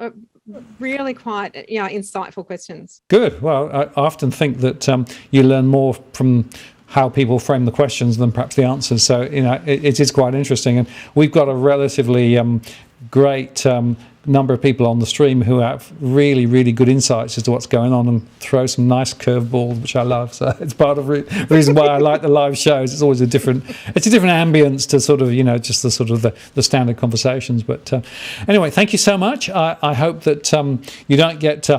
Really quite insightful questions. Good. Well, I often think that you learn more from how people frame the questions than perhaps the answers. So, it is quite interesting. And we've got a relatively great number of people on the stream who have really, really good insights as to what's going on and throw some nice curveballs, which I love. So it's part of the reason why I like the live shows. It's always a different ambience to sort of, just the sort of the standard conversations. But anyway, thank you so much. I hope that you don't get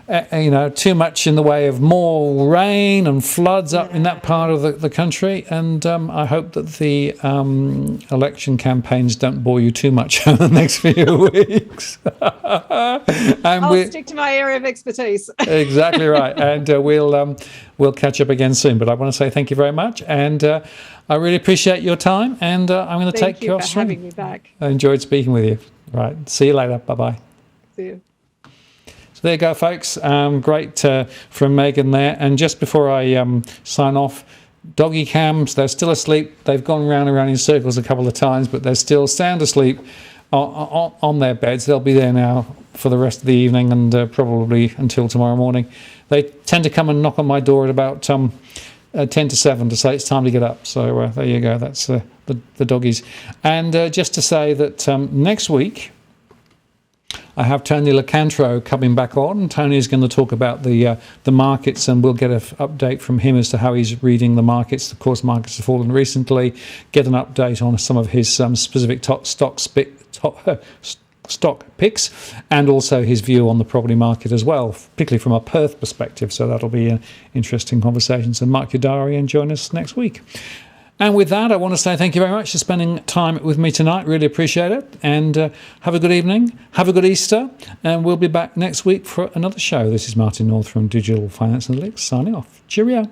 too much in the way of more rain and floods up in that part of the country. And I hope that the election campaigns don't bore you too much over the next few weeks. I'll stick to my area of expertise. Exactly right. And we'll catch up again soon. But I want to say thank you very much. And I really appreciate your time. And I'm going to take you off. Thank you for having me back. I enjoyed speaking with you. Right. See you later. Bye-bye. See you. There you go, folks. Great from Meighan there. And just before I sign off, doggy cams, they're still asleep. They've gone round and round in circles a couple of times, but they're still sound asleep on their beds. They'll be there now for the rest of the evening and probably until tomorrow morning. They tend to come and knock on my door at about 10 to 7 to say it's time to get up. So there you go. That's the doggies. And just to say that next week, I have Tony Locantro coming back on. Tony is going to talk about the markets, and we'll get an update from him as to how he's reading the markets. Of course, markets have fallen recently. Get an update on some of his specific stock picks, and also his view on the property market as well, particularly from a Perth perspective. So that'll be an interesting conversation. So mark your diary and join us next week. And with that, I want to say thank you very much for spending time with me tonight. Really appreciate it. And have a good evening. Have a good Easter. And we'll be back next week for another show. This is Martin North from Digital Finance Analytics signing off. Cheerio.